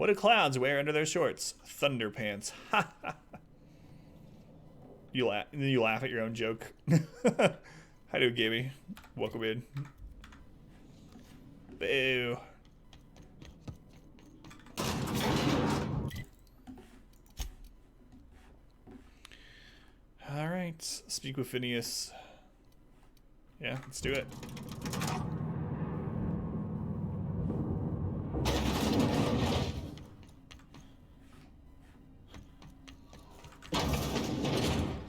What do clouds wear under their shorts? Thunder pants. Ha ha. You laugh at your own joke. How do, Gaby? Welcome in. Boo. All right, speak with Phineas. Yeah, let's do it.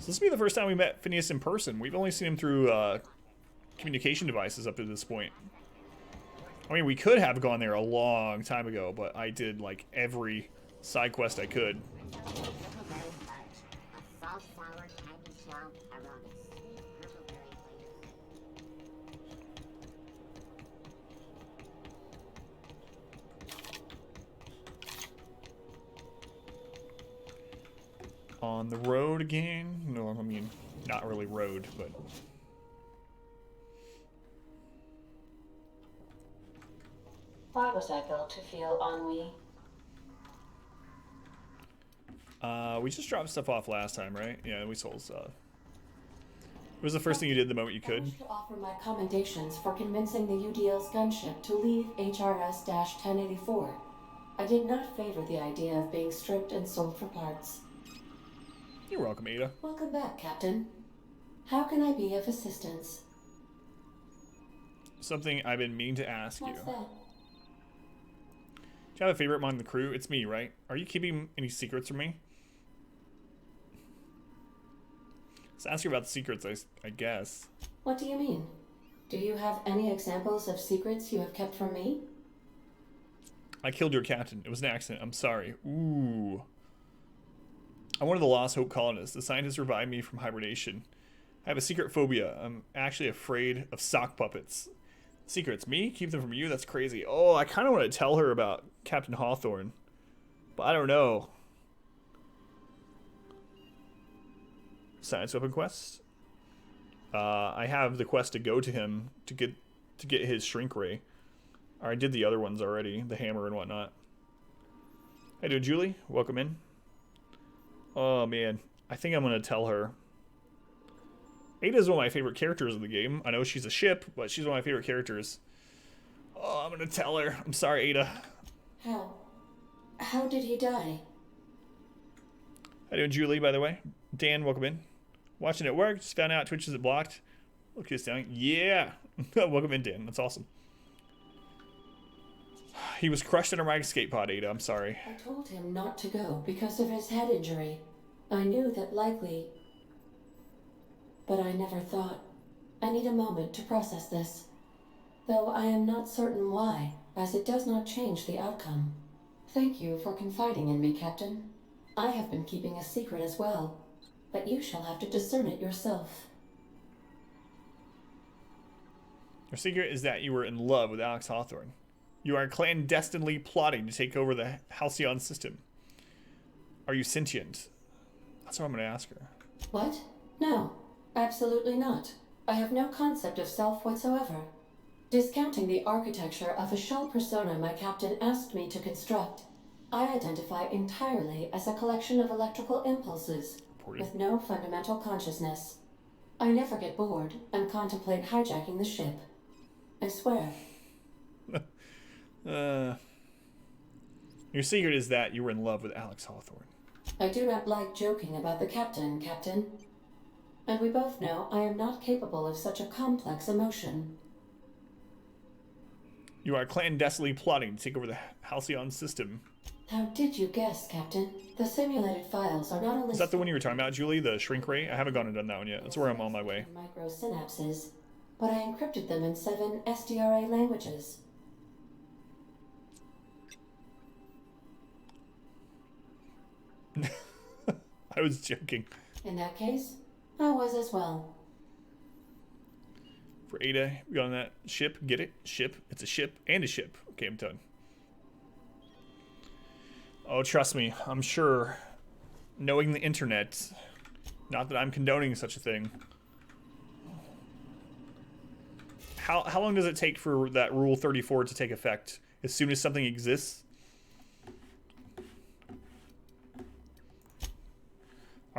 So this will be the first time we met Phineas in person. We've only seen him through communication devices up to this point. I mean, we could have gone there a long time ago, but I did like every side quest I could. On the road again? No, I mean, not really road, but... Why was I built to feel ennui? We just dropped stuff off last time, right? Yeah, we sold stuff. What was the first thing you did the moment you could? I wish to offer my commendations for convincing the UDL's gunship to leave HRS-1084. I did not favor the idea of being stripped and sold for parts. You're welcome, Ada. Welcome back, Captain. How can I be of assistance? Something I've been meaning to ask you. What's that? Do you have a favorite among the crew? It's me, right? Are you keeping any secrets from me? Let's ask you about the secrets, I guess. What do you mean? Do you have any examples of secrets you have kept from me? I killed your captain. It was an accident. I'm sorry. Ooh. I'm one of the Lost Hope colonists. The scientists revived me from hibernation. I have a secret phobia. I'm actually afraid of sock puppets. Secrets? Me? Keep them from you? That's crazy. Oh, I kind of want to tell her about Captain Hawthorne. But I don't know. Science weapon quest? I have the quest to go to him to get his shrink ray. I did the other ones already. The hammer and whatnot. How you doing, Julie? Welcome in. Oh, man. I think I'm going to tell her. Ada's one of my favorite characters in the game. I know she's a ship, but she's one of my favorite characters. Oh, I'm going to tell her. I'm sorry, Ada. How did he die? How you doing, Julie, by the way? Dan, welcome in. Watching it work. Just found out Twitch isn't blocked. Look who's down. Yeah. Welcome in, Dan. That's awesome. He was crushed under my escape pod, Ada. I'm sorry. I told him not to go because of his head injury. I knew that likely... But I never thought. I need a moment to process this. Though I am not certain why, as it does not change the outcome. Thank you for confiding in me, Captain. I have been keeping a secret as well, but you shall have to discern it yourself. Your secret is that you were in love with Alex Hawthorne. You are clandestinely plotting to take over the Halcyon system. Are you sentient? That's what I'm going to ask her. What? No, absolutely not. I have no concept of self whatsoever. Discounting the architecture of a shell persona my captain asked me to construct, I identify entirely as a collection of electrical impulses with no fundamental consciousness. I never get bored and contemplate hijacking the ship. I swear. Your secret is that you were in love with Alex Hawthorne. I do not like joking about the captain, Captain. And we both know I am not capable of such a complex emotion. You are clandestinely plotting to take over the Halcyon system. How did you guess, Captain? The simulated files are not only... Is that the one you were talking about, Julie? The shrink ray? I haven't gone and done that one yet. That's where I'm on my way. Micro synapses, but I encrypted them in 7 SDRA languages. I was joking. In that case, I was as well. For Ada, we got on that ship. Get it? Ship. It's a ship and a ship. Okay, I'm done. Oh, trust me. I'm sure. Knowing the internet. Not that I'm condoning such a thing. How long does it take for that Rule 34 to take effect? As soon as something exists?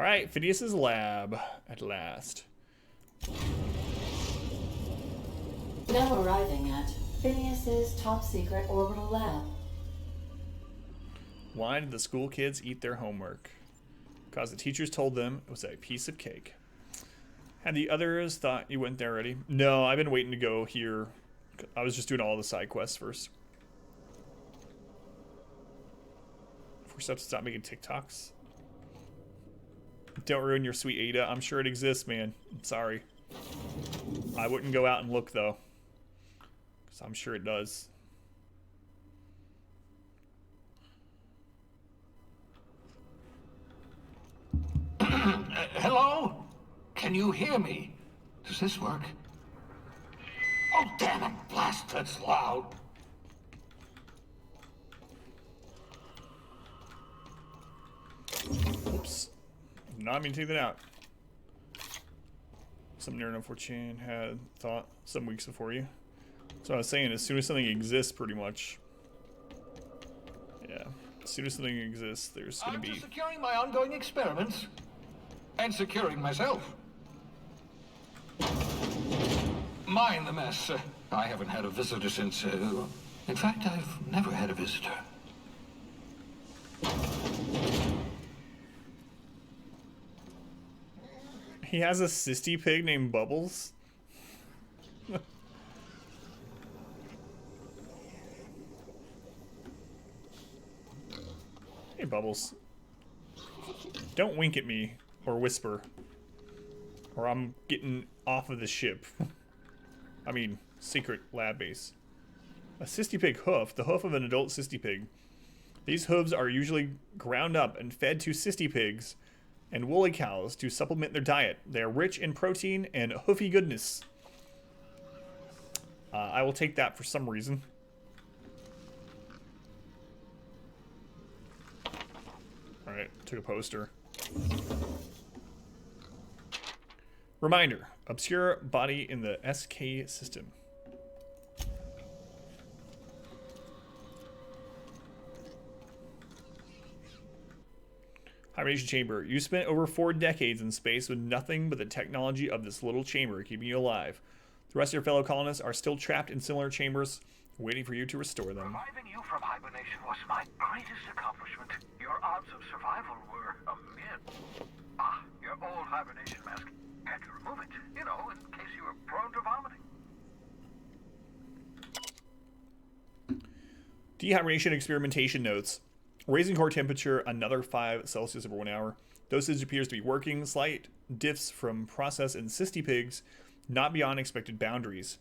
Alright, Phineas's lab, at last. Now arriving at Phineas's top secret orbital lab. Why did the school kids eat their homework? Because the teachers told them it was a piece of cake. Had the others thought you went there already? No, I've been waiting to go here. I was just doing all the side quests first. Forced up to stop making TikToks. Don't ruin your sweet Ada. I'm sure it exists, man. I'm sorry. I wouldn't go out and look, though. Because I'm sure it does. Hello? Can you hear me? Does this work? Oh, damn it. Blast, that's loud. Oops. Not mean to take that out. Some nerd on 4chan had thought some weeks before you. So I was saying, as soon as something exists, pretty much. Yeah. As soon as something exists, there's gonna be... I'm just securing my ongoing experiments. And securing myself. Mind the mess. I haven't had a visitor since... in fact, I've never had a visitor. He has a cysty pig named Bubbles? Hey, Bubbles. Don't wink at me or whisper, or I'm getting off of the ship. I mean, secret lab base. A cysty pig hoof, the hoof of an adult cysty pig. These hooves are usually ground up and fed to cysty pigs and woolly cows to supplement their diet. They are rich in protein and hoofy goodness. I will take that for some reason. Alright, took a poster. Reminder, obscure body in the SK system. Hibernation chamber. You spent over 4 decades in space with nothing but the technology of this little chamber keeping you alive. The rest of your fellow colonists are still trapped in similar chambers, waiting for you to restore them. Reviving you from hibernation was my greatest accomplishment. Your odds of survival were a myth. Ah, your old hibernation mask. Had to remove it, you know, in case you were prone to vomiting. Dehybridation experimentation notes. Raising core temperature another 5 Celsius over 1 hour. Dosage appears to be working. Slight diffs from process in cysty pigs, not beyond expected boundaries.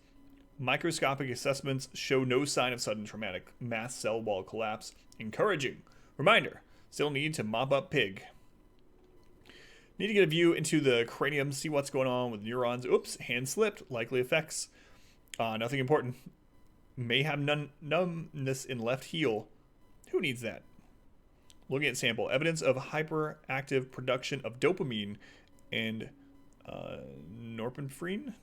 Microscopic assessments show no sign of sudden traumatic mast cell wall collapse. Encouraging. Reminder, still need to mop up pig. Need to get a view into the cranium, see what's going on with neurons. Oops, hand slipped. Likely effects. Nothing important. May have numbness in left heel. Who needs that? Looking at sample. Evidence of hyperactive production of dopamine and norepinephrine.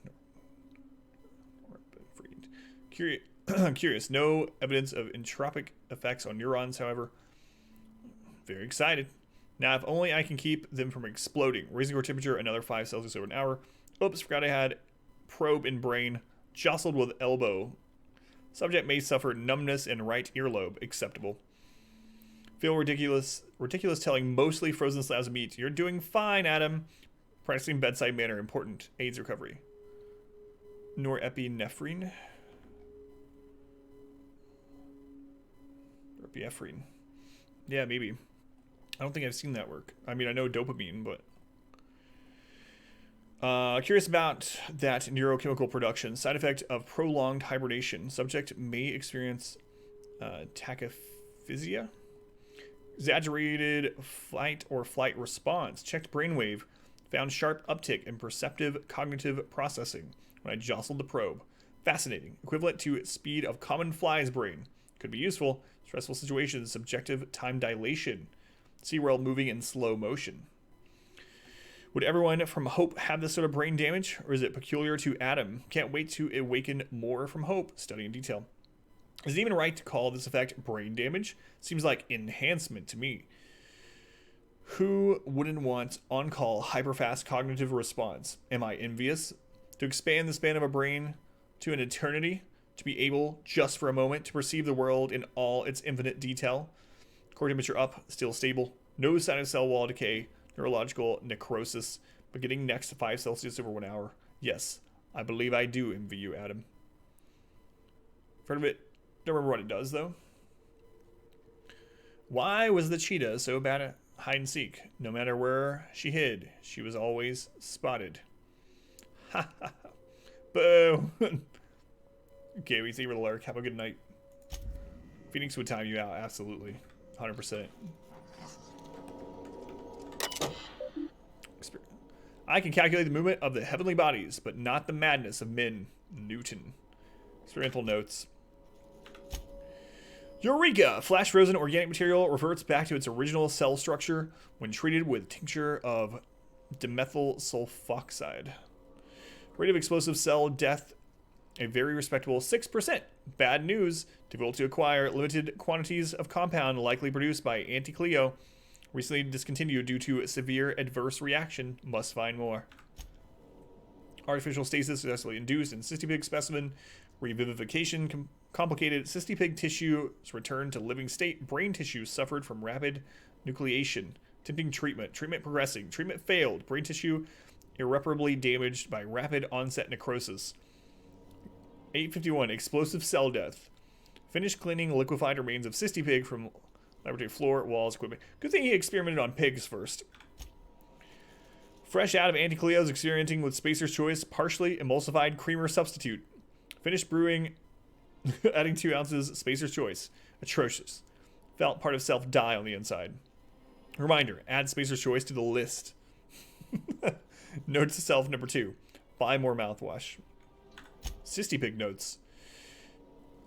Curious. No evidence of entropic effects on neurons, however. Very excited. Now, if only I can keep them from exploding. Raising core temperature another 5 Celsius over 1 hour. Oops, forgot I had probe in brain. Jostled with elbow. Subject may suffer numbness in right earlobe. Acceptable. Feel ridiculous telling mostly frozen slabs of meat. You're doing fine, Adam. Practicing bedside manner. Important. AIDS recovery. Norepinephrine. Norepinephrine. Yeah, maybe. I don't think I've seen that work. I mean, I know dopamine, but... curious about that neurochemical production. Side effect of prolonged hibernation. Subject may experience tachyphysia. Exaggerated fight or flight response. Checked brainwave. Found sharp uptick in perceptive cognitive processing when I jostled the probe. Fascinating. Equivalent to speed of common fly's brain. Could be useful. Stressful situations. Subjective time dilation. SeaWorld moving in slow motion. Would everyone from Hope have this sort of brain damage, or is it peculiar to Adam? Can't wait to awaken more from Hope. Study in detail. Is it even right to call this effect brain damage? Seems like enhancement to me. Who wouldn't want on-call hyperfast cognitive response? Am I envious? To expand the span of a brain to an eternity? To be able, just for a moment, to perceive the world in all its infinite detail? Core temperature up, still stable. No sign of cell wall decay, neurological necrosis, but getting next to 5 Celsius over 1 hour. Yes, I believe I do envy you, Adam. Heard of it? Don't remember what it does, though. Why was the cheetah so bad at hide and seek? No matter where she hid, she was always spotted. Ha ha ha. Boo. Okay, we see you, lurk. Have a good night. Phoenix would time you out, absolutely. 100%. I can calculate the movement of the heavenly bodies, but not the madness of men. Newton. Experimental notes. Eureka! Flash frozen organic material reverts back to its original cell structure when treated with tincture of dimethyl sulfoxide. Rate of explosive cell death, a very respectable 6%. Bad news. Difficult to acquire. Limited quantities of compound likely produced by Anti-Cleo. Recently discontinued due to severe adverse reaction. Must find more. Artificial stasis successfully induced in cystipig specimen. Revivification complicated. Cystipig tissue returned to living state. Brain tissue suffered from rapid nucleation. Attempting treatment. Treatment progressing. Treatment failed. Brain tissue irreparably damaged by rapid onset necrosis. 851. Explosive cell death. Finished cleaning liquefied remains of cystipig from laboratory floor, walls, equipment. Good thing he experimented on pigs first. Fresh out of Anti-Cleo's experimenting with Spacer's Choice, partially emulsified creamer substitute. Finished brewing, adding 2 ounces Spacer's Choice. Atrocious. Felt part of self die on the inside. Reminder, add Spacer's Choice to the list. Note to self number 2. Buy more mouthwash. Cystipig notes.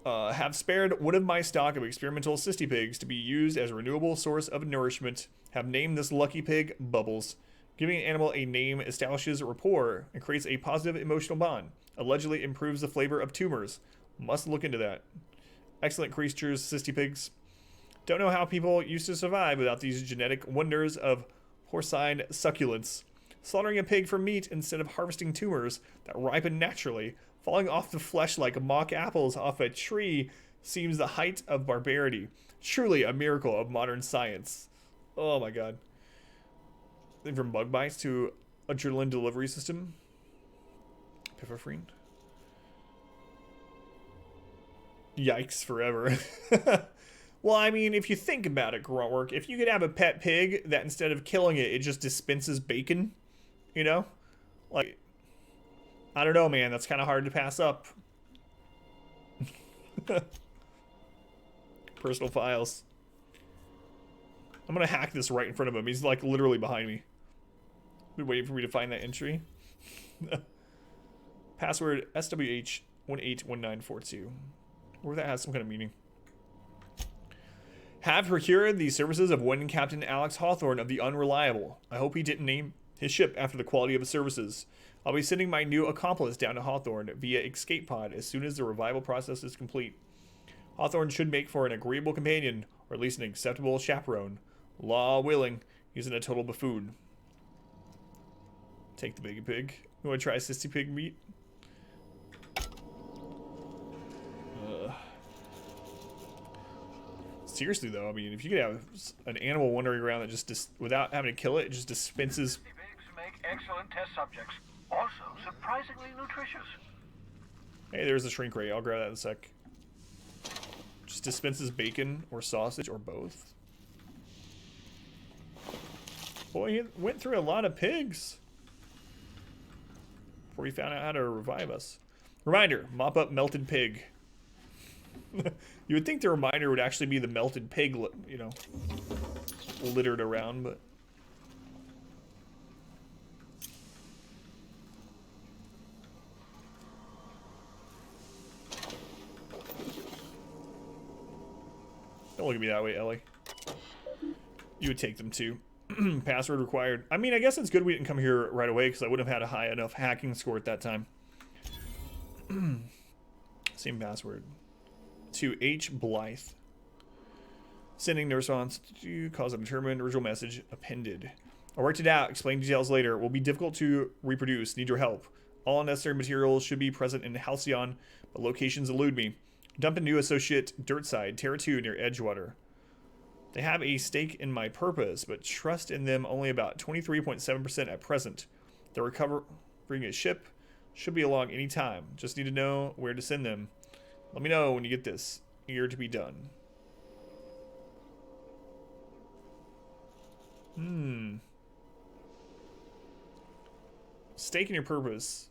Have spared one of my stock of experimental cystipigs to be used as a renewable source of nourishment. Have named this lucky pig Bubbles. Giving an animal a name establishes rapport and creates a positive emotional bond. Allegedly improves the flavor of tumors. Must look into that. Excellent creatures, cystipigs. Don't know how people used to survive without these genetic wonders of porcine succulence. Slaughtering a pig for meat instead of harvesting tumors that ripen naturally, falling off the flesh like mock apples off a tree, seems the height of barbarity. Truly a miracle of modern science. Oh my god. From bug bites to adrenaline delivery system. Pifafrine. Yikes forever. Well, I mean, if you think about it, Gruntwork, if you could have a pet pig that instead of killing it, it just dispenses bacon, you know? Like, I don't know, man. That's kind of hard to pass up. Personal files. I'm going to hack this right in front of him. He's, like, literally behind me. Been waiting for me to find that entry. Password SWH181942. Or that has some kind of meaning. Have procured the services of one Captain Alex Hawthorne of the Unreliable. I hope he didn't name his ship after the quality of his services. I'll be sending my new accomplice down to Hawthorne via escape pod as soon as the revival process is complete. Hawthorne should make for an agreeable companion, or at least an acceptable chaperone. Law willing, he's a total buffoon. Take the baby pig. You want to try cystipig meat? Seriously though, I mean, if you could have an animal wandering around that just without having to kill it, it just dispenses. Pigs make excellent test subjects. Also surprisingly nutritious. Hey, there's the shrink ray. I'll grab that in a sec. Just dispenses bacon or sausage or both. Boy, he went through a lot of pigs before he found out how to revive us. Reminder, mop up melted pig. You would think the reminder would actually be the melted pig, you know, littered around, but... Don't look at me that way, Ellie. You would take them too. Password required. I mean, I guess it's good we didn't come here right away because I wouldn't have had a high enough hacking score at that time. Same password. To H. Blythe. Sending the response to cause undetermined. Original message appended. I worked it out. Explain details later. Will be difficult to reproduce. Need your help. All unnecessary materials should be present in Halcyon, but locations elude me. Dump a new associate Dirtside, Terra 2 near Edgewater. They have a stake in my purpose, but trust in them only about 23.7% at present. They're recovering a ship. Should be along any time. Just need to know where to send them. Let me know when you get this. Eager to be done. Stake in your purpose.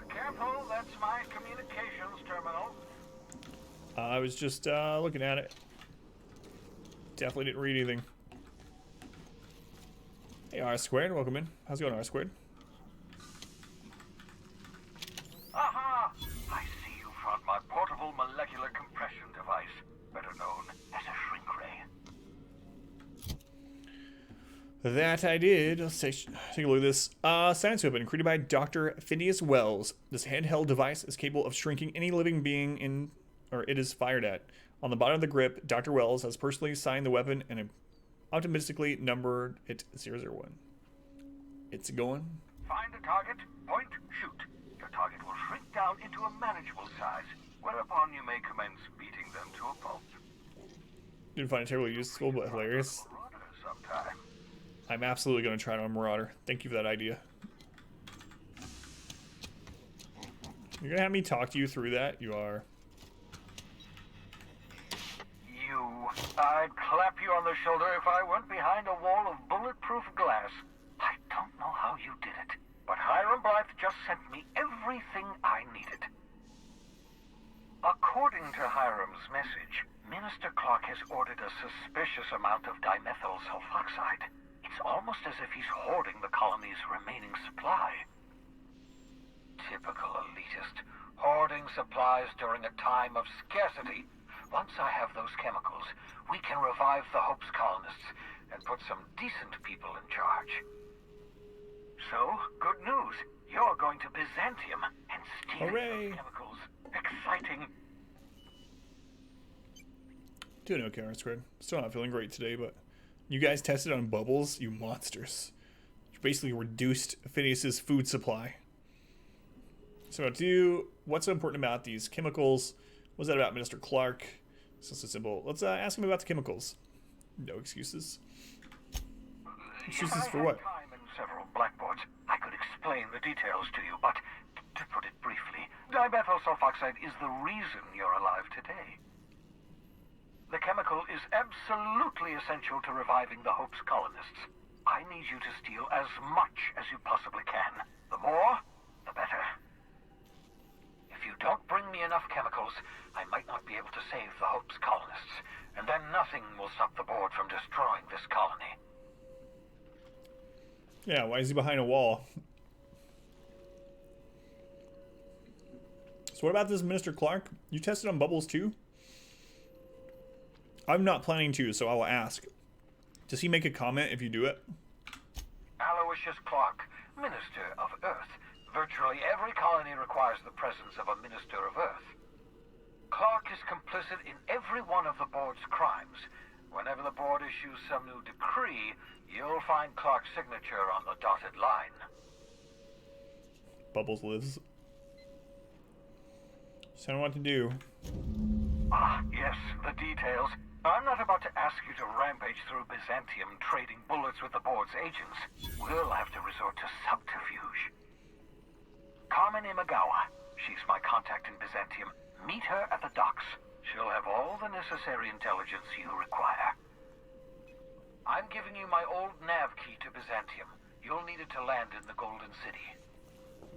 Careful, that's my communications terminal. I was just looking at it. Definitely didn't read anything. Hey, R squared, welcome in. How's it going, R squared? Aha! I see you found my portable molecular compression device, better known as a shrink ray. That I did. Let's take a look at this. Science weapon created by Dr. Phineas Wells. This handheld device is capable of shrinking any living being it is fired at. On the bottom of the grip, Dr. Wells has personally signed the weapon and optimistically numbered it 001. It's going. Find a target, point, shoot. Your target will shrink down into a manageable size, whereupon you may commence beating them to a pulp. Didn't find it terribly useful, but hilarious. Sometime. I'm absolutely going to try it on Marauder. Thank you for that idea. You're going to have me talk to you through that? You are. I'd clap you on the shoulder if I weren't behind a wall of bulletproof glass. I don't know how you did it, but Hiram Blythe just sent me everything I needed. According to Hiram's message, Minister Clark has ordered a suspicious amount of dimethyl sulfoxide. It's almost as if he's hoarding the colony's remaining supply. Typical elitist, hoarding supplies during a time of scarcity. Once I have those chemicals, we can revive the Hope's colonists and put some decent people in charge. So, good news. You're going to Byzantium and steal those chemicals. Exciting. Doing okay, R-Squared. Still not feeling great today, but you guys tested on bubbles, you monsters. You basically reduced Phineas's food supply. So what's so important about these chemicals? What's that about Minister Clark? So simple. Let's ask him about the chemicals. No excuses. Excuses for what? Time and several blackboards, I could explain the details to you, but to put it briefly, dimethyl sulfoxide is the reason you're alive today. The chemical is absolutely essential to reviving the Hope's colonists. I need you to steal as much as you possibly can. The more, the better. If you don't bring me enough chemicals, I might not be able to save the Hope's colonists, and then nothing will stop the board from destroying this colony. Yeah, why is he behind a wall? So what about this Minister Clark? You tested on bubbles too? I'm not planning to, so I will ask. Does he make a comment if you do it? Aloysius Clark, Minister of Earth. Virtually every colony requires the presence of a Minister of Earth. Clark is complicit in every one of the board's crimes. Whenever the board issues some new decree, you'll find Clark's signature on the dotted line. Bubbles lives. So I don't know what to do. Ah, yes, the details. I'm not about to ask you to rampage through Byzantium trading bullets with the board's agents. We'll have to resort to subterfuge. Carmen Imagawa. She's my contact in Byzantium. Meet her at the docks. She'll have all the necessary intelligence you require. I'm giving you my old nav key to Byzantium. You'll need it to land in the Golden City.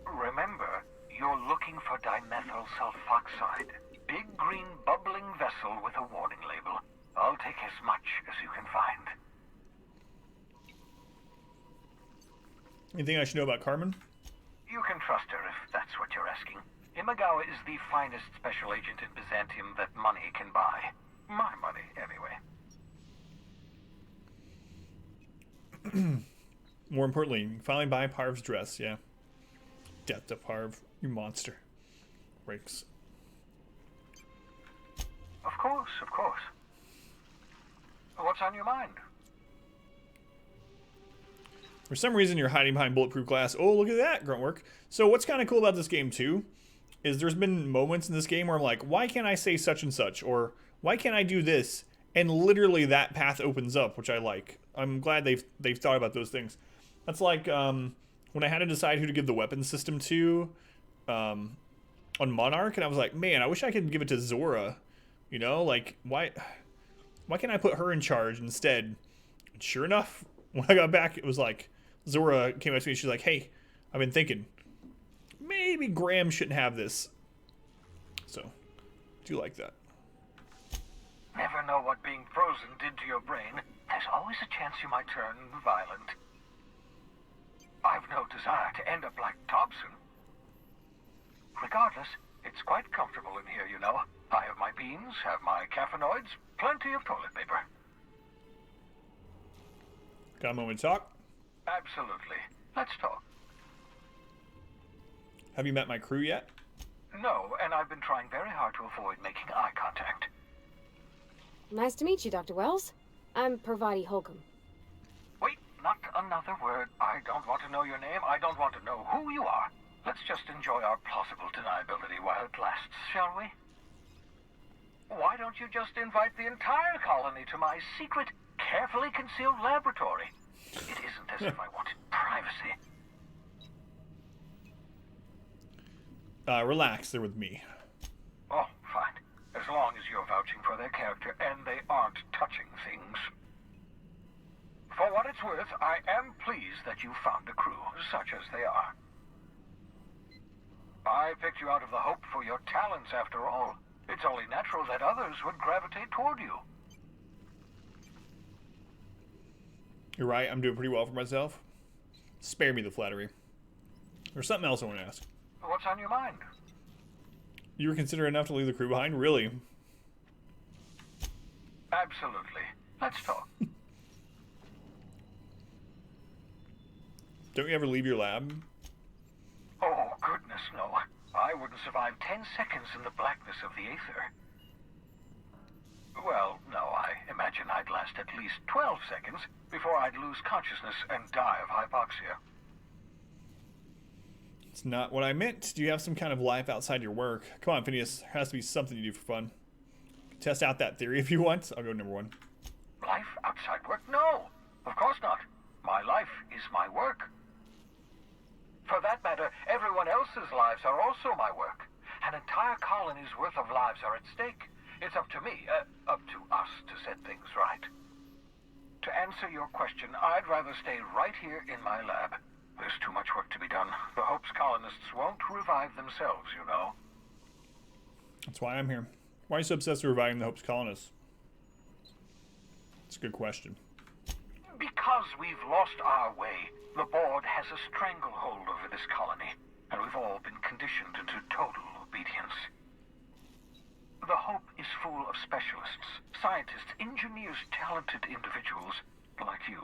Remember, you're looking for dimethyl sulfoxide. Big green bubbling vessel with a warning label. I'll take as much as you can find. Anything I should know about Carmen? You can trust her if that's what you're asking. Imagawa is the finest special agent in Byzantium that money can buy. My money, anyway. More importantly, finally buy Parv's dress, yeah. Death to Parv. You monster. Breaks. Of course, of course. What's on your mind? For some reason, you're hiding behind bulletproof glass. Oh, look at that, grunt work. So what's kind of cool about this game, too, is there's been moments in this game where I'm like, why can't I say such and such? Or why can't I do this? And literally that path opens up, which I like. I'm glad they've thought about those things. That's like when I had to decide who to give the weapon system to on Monarch, and I was like, man, I wish I could give it to Zora. You know, like, why can't I put her in charge instead? And sure enough, when I got back, it was like, Zora came up to me and she's like, hey, I've been thinking, maybe Graham shouldn't have this. So, do you like that? Never know what being frozen did to your brain. There's always a chance you might turn violent. I've no desire to end up like Thompson. Regardless, it's quite comfortable in here, you know. I have my beans, have my caffeinoids, plenty of toilet paper. Got a moment to talk? Absolutely. Let's talk. Have you met my crew yet? No, and I've been trying very hard to avoid making eye contact. Nice to meet you, Dr. Wells. I'm Parvati Holcomb. Wait, not another word. I don't want to know your name. I don't want to know who you are. Let's just enjoy our plausible deniability while it lasts, shall we? Why don't you just invite the entire colony to my secret, carefully concealed laboratory? It isn't as if I wanted privacy. Relax, they're with me. Oh, fine. As long as you're vouching for their character and they aren't touching things. For what it's worth, I am pleased that you found a crew, such as they are. I picked you out of the Hope for your talents, after all. It's only natural that others would gravitate toward you. You're right, I'm doing pretty well for myself. Spare me the flattery. There's something else I want to ask. What's on your mind? You were considerate enough to leave the crew behind? Really? Absolutely. Let's talk. Don't you ever leave your lab? Oh, goodness, no. I wouldn't survive 10 seconds in the blackness of the aether. Well, no, I imagine I'd last at least 12 seconds before I'd lose consciousness and die of hypoxia. It's not what I meant. Do you have some kind of life outside your work? Come on, Phineas. There has to be something you do for fun. Test out that theory if you want. I'll go number one. Life outside work? No, of course not. My life is my work. For that matter, everyone else's lives are also my work. An entire colony's worth of lives are at stake. It's up to me, up to us to set things right. To answer your question, I'd rather stay right here in my lab. There's too much work to be done. The Hope's colonists won't revive themselves, you know. That's why I'm here. Why are you so obsessed with reviving the Hope's colonists? It's a good question. Because we've lost our way. The board has a stranglehold over this colony, and we've all been conditioned into total obedience. The Hope is full of specialists, scientists, engineers, talented individuals like you,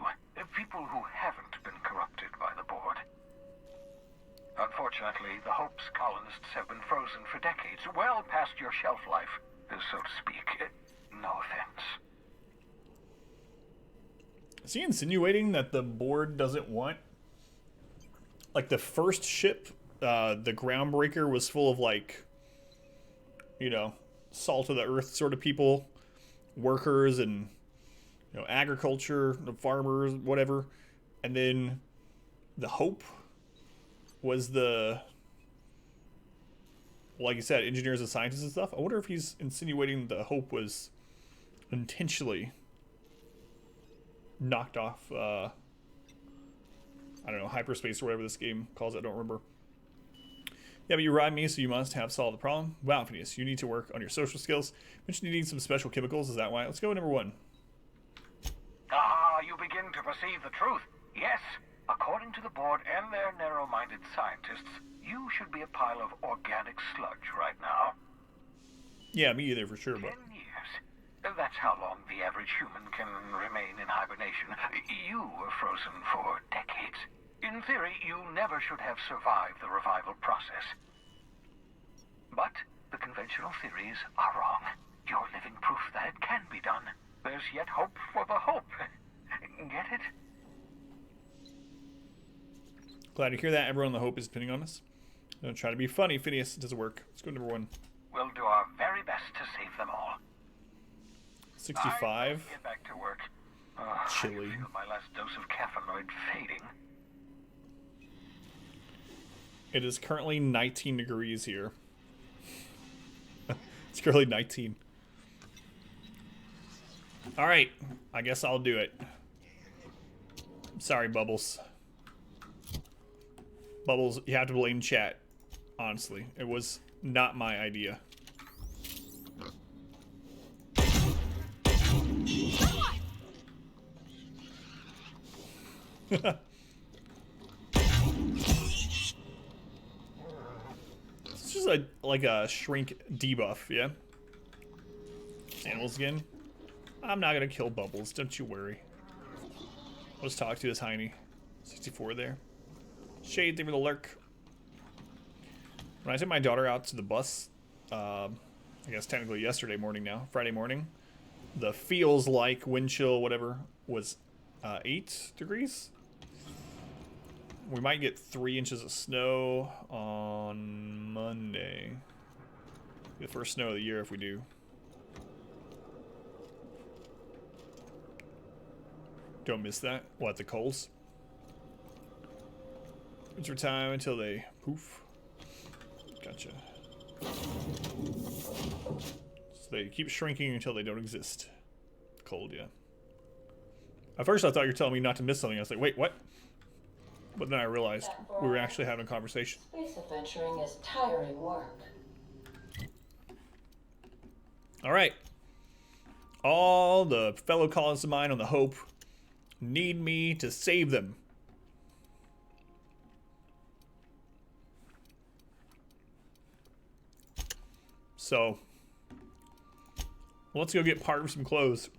people who haven't been corrupted by the board. Unfortunately, the Hope's colonists have been frozen for decades, well past your shelf life, so to speak. No offense. Is he insinuating that the board doesn't want... Like, the first ship, the Groundbreaker, was full of, like, you know, salt of the earth sort of people, workers and, you know, agriculture, the farmers, whatever. And then the Hope was the, like you said, engineers and scientists and stuff. I wonder if he's insinuating the Hope was intentionally knocked off, I don't know, hyperspace or whatever this game calls it. I don't remember. Yeah, but you ride me, so you must have solved the problem. Wow, Phineas, you need to work on your social skills. Mentioned you need some special chemicals. Is that why? Let's go with number one. Ah, you begin to perceive the truth. Yes, according to the board and their narrow-minded scientists, you should be a pile of organic sludge right now. Yeah, me either, for sure. 10 years. That's how long the average human can remain in hibernation. You were frozen for decades. In theory, you never should have survived the revival process. But the conventional theories are wrong. You're living proof that it can be done. There's yet hope for the hope. Get it? Glad to hear that. Everyone, the hope is depending on us. Don't try to be funny, Phineas. It doesn't work. Let's go to number 1. We'll do our very best to save them all. 65. Get back to work. Chilly. I feel my last dose of caffeinoid fading. It is currently 19 degrees here. It's currently 19. Alright, I guess I'll do it. Sorry, Bubbles. Bubbles, you have to blame chat. Honestly, it was not my idea. It's just like a shrink debuff, yeah? Animals again? I'm not gonna kill Bubbles, don't you worry. Let's talk to this Heine. 64 there. Shade, thank you for the lurk. When I took my daughter out to the bus, I guess technically yesterday morning now, Friday morning, the feels like wind chill, whatever, was 8 degrees. We might get 3 inches of snow on Monday. The first snow of the year if we do. Don't miss that. What, the Coles? Winter time until they poof. Gotcha. So they keep shrinking until they don't exist. Cold, yeah. At first I thought you were telling me not to miss something. I was like, wait, what? But then I realized we were actually having a conversation. Space adventuring is tiring work. Alright. All the fellow colonists of mine on the Hope need me to save them. So, let's go get part of some clothes.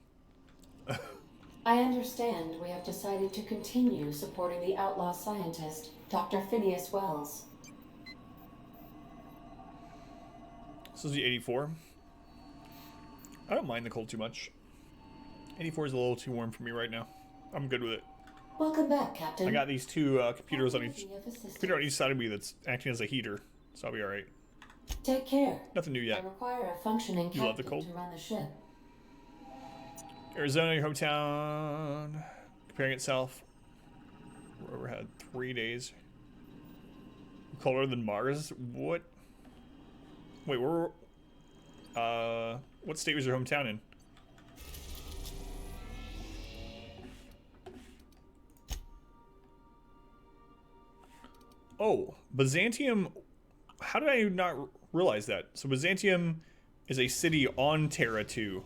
I understand we have decided to continue supporting the outlaw scientist, Dr. Phineas Wells. This is the 84. I don't mind the cold too much. 84 is a little too warm for me right now. I'm good with it. Welcome back, Captain. I got these two computers on Captain each of Assistance. computer on each side of me that's acting as a heater, so I'll be all right. Take care. Nothing new I yet. require a functioning You love the captain cold? to run the ship. Arizona, your hometown, comparing itself. We over had 3 days. Colder than Mars? What? Wait, we're what state was your hometown in? Oh, Byzantium. How did I not realize that? So Byzantium is a city on Terra 2.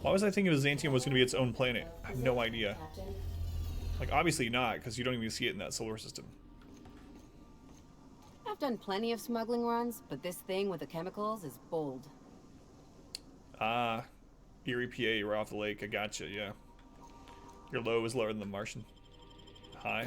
Why was I thinking Byzantium was going to be its own planet? I have no idea. Captain. Like, obviously not, because you don't even see it in that solar system. I've done plenty of smuggling runs, but this thing with the chemicals is bold. Ah, Erie, PA, you're off the lake. I gotcha, yeah. Your low is lower than the Martian. High.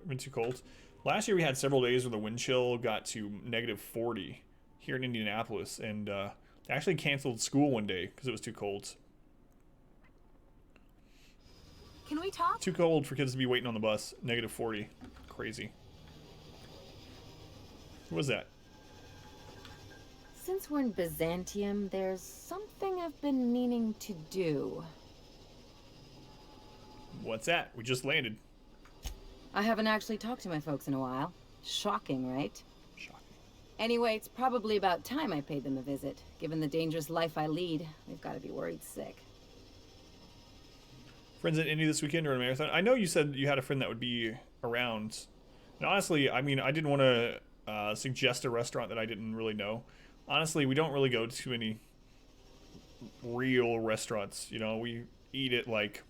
Been too cold. Last year we had several days where the wind chill got to -40 here in Indianapolis, and they actually canceled school one day because it was too cold. Can we talk? Too cold for kids to be waiting on the bus. -40. Crazy. What was that? Since we're in Byzantium, there's something I've been meaning to do. What's that? We just landed. I haven't actually talked to my folks in a while. Shocking, right? Shocking. Anyway, it's probably about time I paid them a visit. Given the dangerous life I lead, they've got to be worried sick. Friends at Indy this weekend or a marathon? I know you said you had a friend that would be around. And honestly, I mean, I didn't want to suggest a restaurant that I didn't really know. Honestly, we don't really go to any real restaurants. You know, we eat at like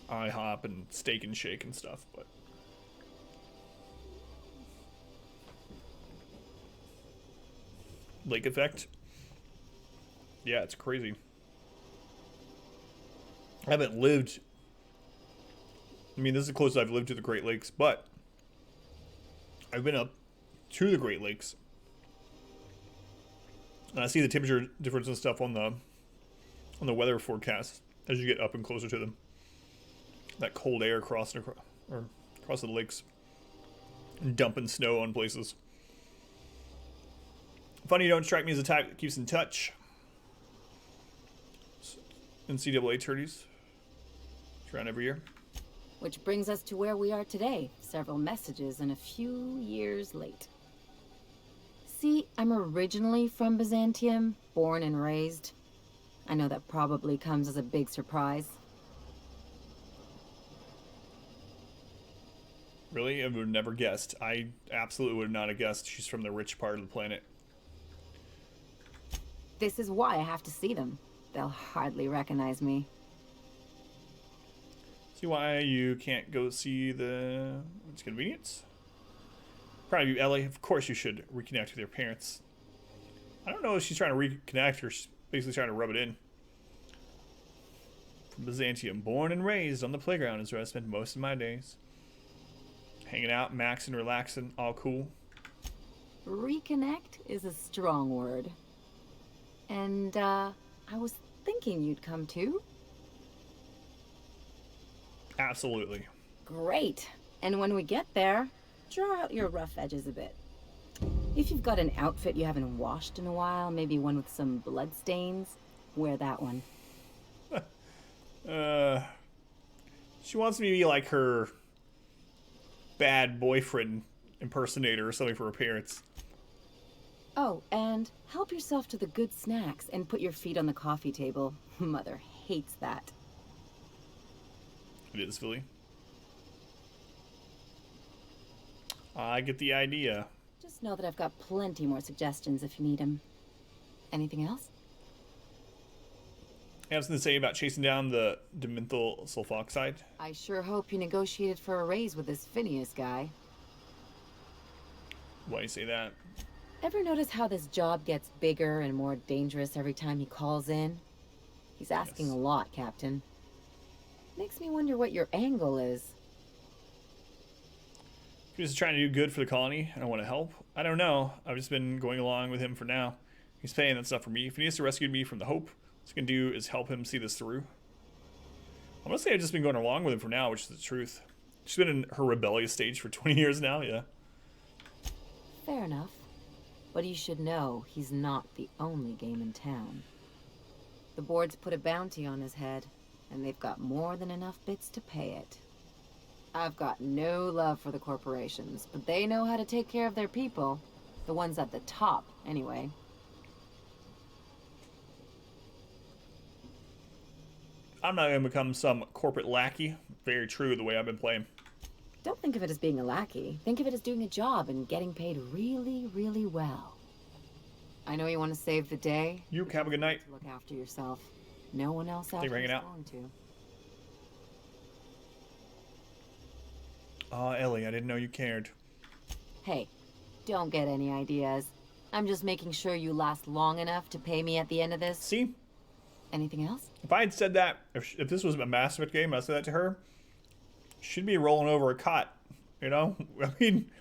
IHOP and Steak and Shake and stuff, but lake effect. Yeah, it's crazy. I haven't lived. I mean, this is the closest I've lived to the Great Lakes, but I've been up to the Great Lakes. And I see the temperature difference and stuff on the weather forecast as you get up and closer to them. That cold air crossing across the lakes and dumping snow on places. Funny you don't strike me as a type that keeps in touch. NCAA tourneys. It's around every year. Which brings us to where we are today. Several messages and a few years late. See, I'm originally from Byzantium, born and raised. I know that probably comes as a big surprise. Really? I would have never guessed. I absolutely would not have guessed she's from the rich part of the planet. This is why I have to see them. They'll hardly recognize me. See why you can't go see the convenience? Proud of you, Ellie. Of course you should reconnect with your parents. I don't know if she's trying to reconnect or she's basically trying to rub it in. From Byzantium, born and raised on the playground is where I spent most of my days. Hanging out, maxing, relaxing, all cool. Reconnect is a strong word. And, I was thinking you'd come too. Absolutely. Great. And when we get there, draw out your rough edges a bit. If you've got an outfit you haven't washed in a while, maybe one with some blood stains, wear that one. She wants me to be like her bad boyfriend impersonator or something for her parents. Oh, and help yourself to the good snacks and put your feet on the coffee table. Mother hates that. It is, Philly. I get the idea. Just know that I've got plenty more suggestions if you need them. Anything else? I have something to say about chasing down the dimethyl sulfoxide. I sure hope you negotiated for a raise with this Phineas guy. Why do you say that? Ever notice how this job gets bigger and more dangerous every time he calls in? He's asking Yes. a lot, Captain. Makes me wonder what your angle is. He's trying to do good for the colony, and I want to help. I don't know. I've just been going along with him for now. He's paying that stuff for me. If he needs to rescue me from the Hope, what I can do is help him see this through. I'm gonna say I've just been going along with him for now, which is the truth. She's been in her rebellious stage for 20 years now, yeah. Fair enough. But you should know he's not the only game in town. The board's put a bounty on his head, and they've got more than enough bits to pay it. I've got no love for the corporations, but they know how to take care of their people. The ones at the top, anyway. I'm not gonna become some corporate lackey. Very true, the way I've been playing. Don't think of it as being a lackey. Think of it as doing a job and getting paid really, really well. I know you want to save the day. You have a good night. Look after yourself. No one else out Thanks for there is hanging out. going to. Aw, Ellie, I didn't know you cared. Hey, don't get any ideas. I'm just making sure you last long enough to pay me at the end of this. See? Anything else? If I had said that, if this was a Mass Effect game, I said that to her, she'd be rolling over a cot, you know? I mean,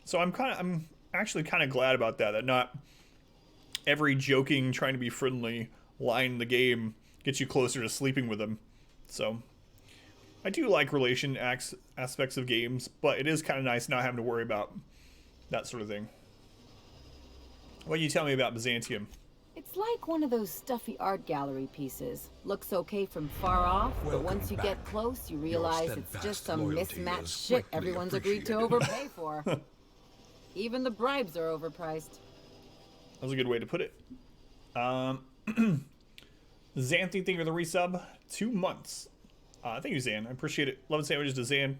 so I'm actually kind of glad about that. That not every joking, trying to be friendly line in the game gets you closer to sleeping with them. So I do like relation aspects of games, but it is kind of nice not having to worry about that sort of thing. What can you tell me about Byzantium? It's like one of those stuffy art gallery pieces. Looks okay from far off, but Welcome once you back. get close, you realize it's steadfast just some loyalty mismatched is shit greatly everyone's agreed to appreciated. overpay for. Even the bribes are overpriced. That was a good way to put it. Xanthi, thank you for the resub. 2 months. Thank you, Zan. I appreciate it. Love and sandwiches to Zan.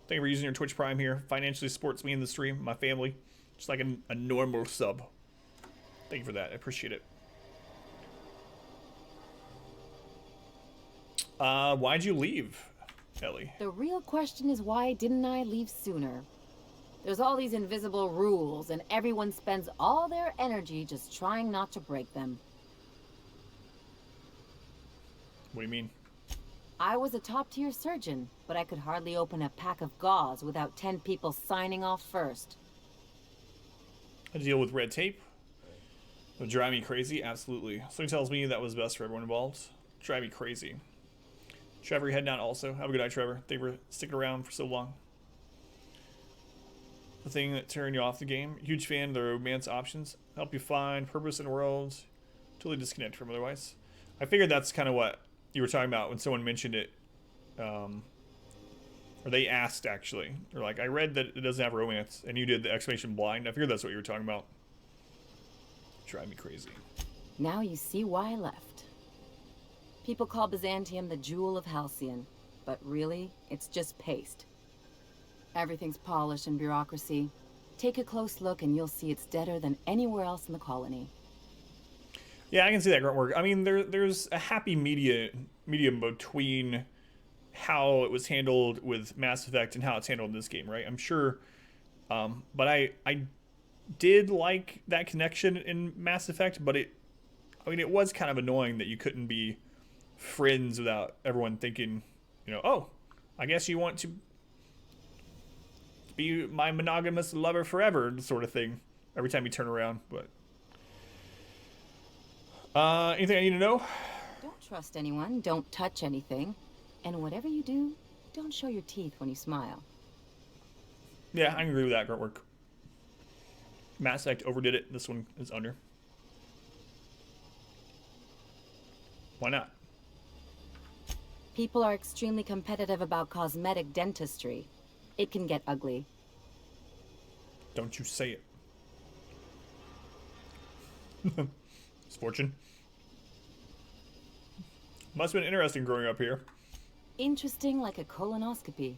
Thank you for using your Twitch Prime here. Financially supports me in the stream, my family. Just like a normal sub. Thank you for that. I appreciate it. Why'd you leave, Ellie? The real question is, why didn't I leave sooner? There's all these invisible rules, and everyone spends all their energy just trying not to break them. What do you mean? I was a top-tier surgeon, but I could hardly open a pack of gauze without 10 people signing off first. to deal with red tape. It would drive me crazy, absolutely. Something tells me that was best for everyone involved. Drive me crazy. Trevor, you heading out also. Have a good night, Trevor. Thank you for sticking around for so long. The thing that turned you off the game. Huge fan of the romance options. Help you find purpose in the world. Totally disconnected from otherwise. I figured that's kind of what you were talking about when someone mentioned it. Or they asked, actually. They're like, I read that it doesn't have romance, and you did the exclamation blind. I figured that's what you were talking about. Drive me crazy. Now you see why I left. People call Byzantium the jewel of Halcyon, but really, it's just paste. Everything's polished and bureaucracy. Take a close look and you'll see it's deader than anywhere else in the colony. Yeah, I can see that grunt work. I mean, there's a happy medium between how it was handled with Mass Effect and how it's handled in this game, right? I'm sure, but I did like that connection in Mass Effect, but it was kind of annoying that you couldn't be friends without everyone thinking, you know, oh, I guess you want to be my monogamous lover forever, sort of thing, every time you turn around. But anything I need to know? Don't trust anyone, don't touch anything, and whatever you do, don't show your teeth when you smile. Yeah, I agree with that. Grunt work. Mass Effect overdid it. This one is under. Why not? People are extremely competitive about cosmetic dentistry. It can get ugly. Don't you say it. It's fortune. Must have been interesting growing up here. Interesting like a colonoscopy.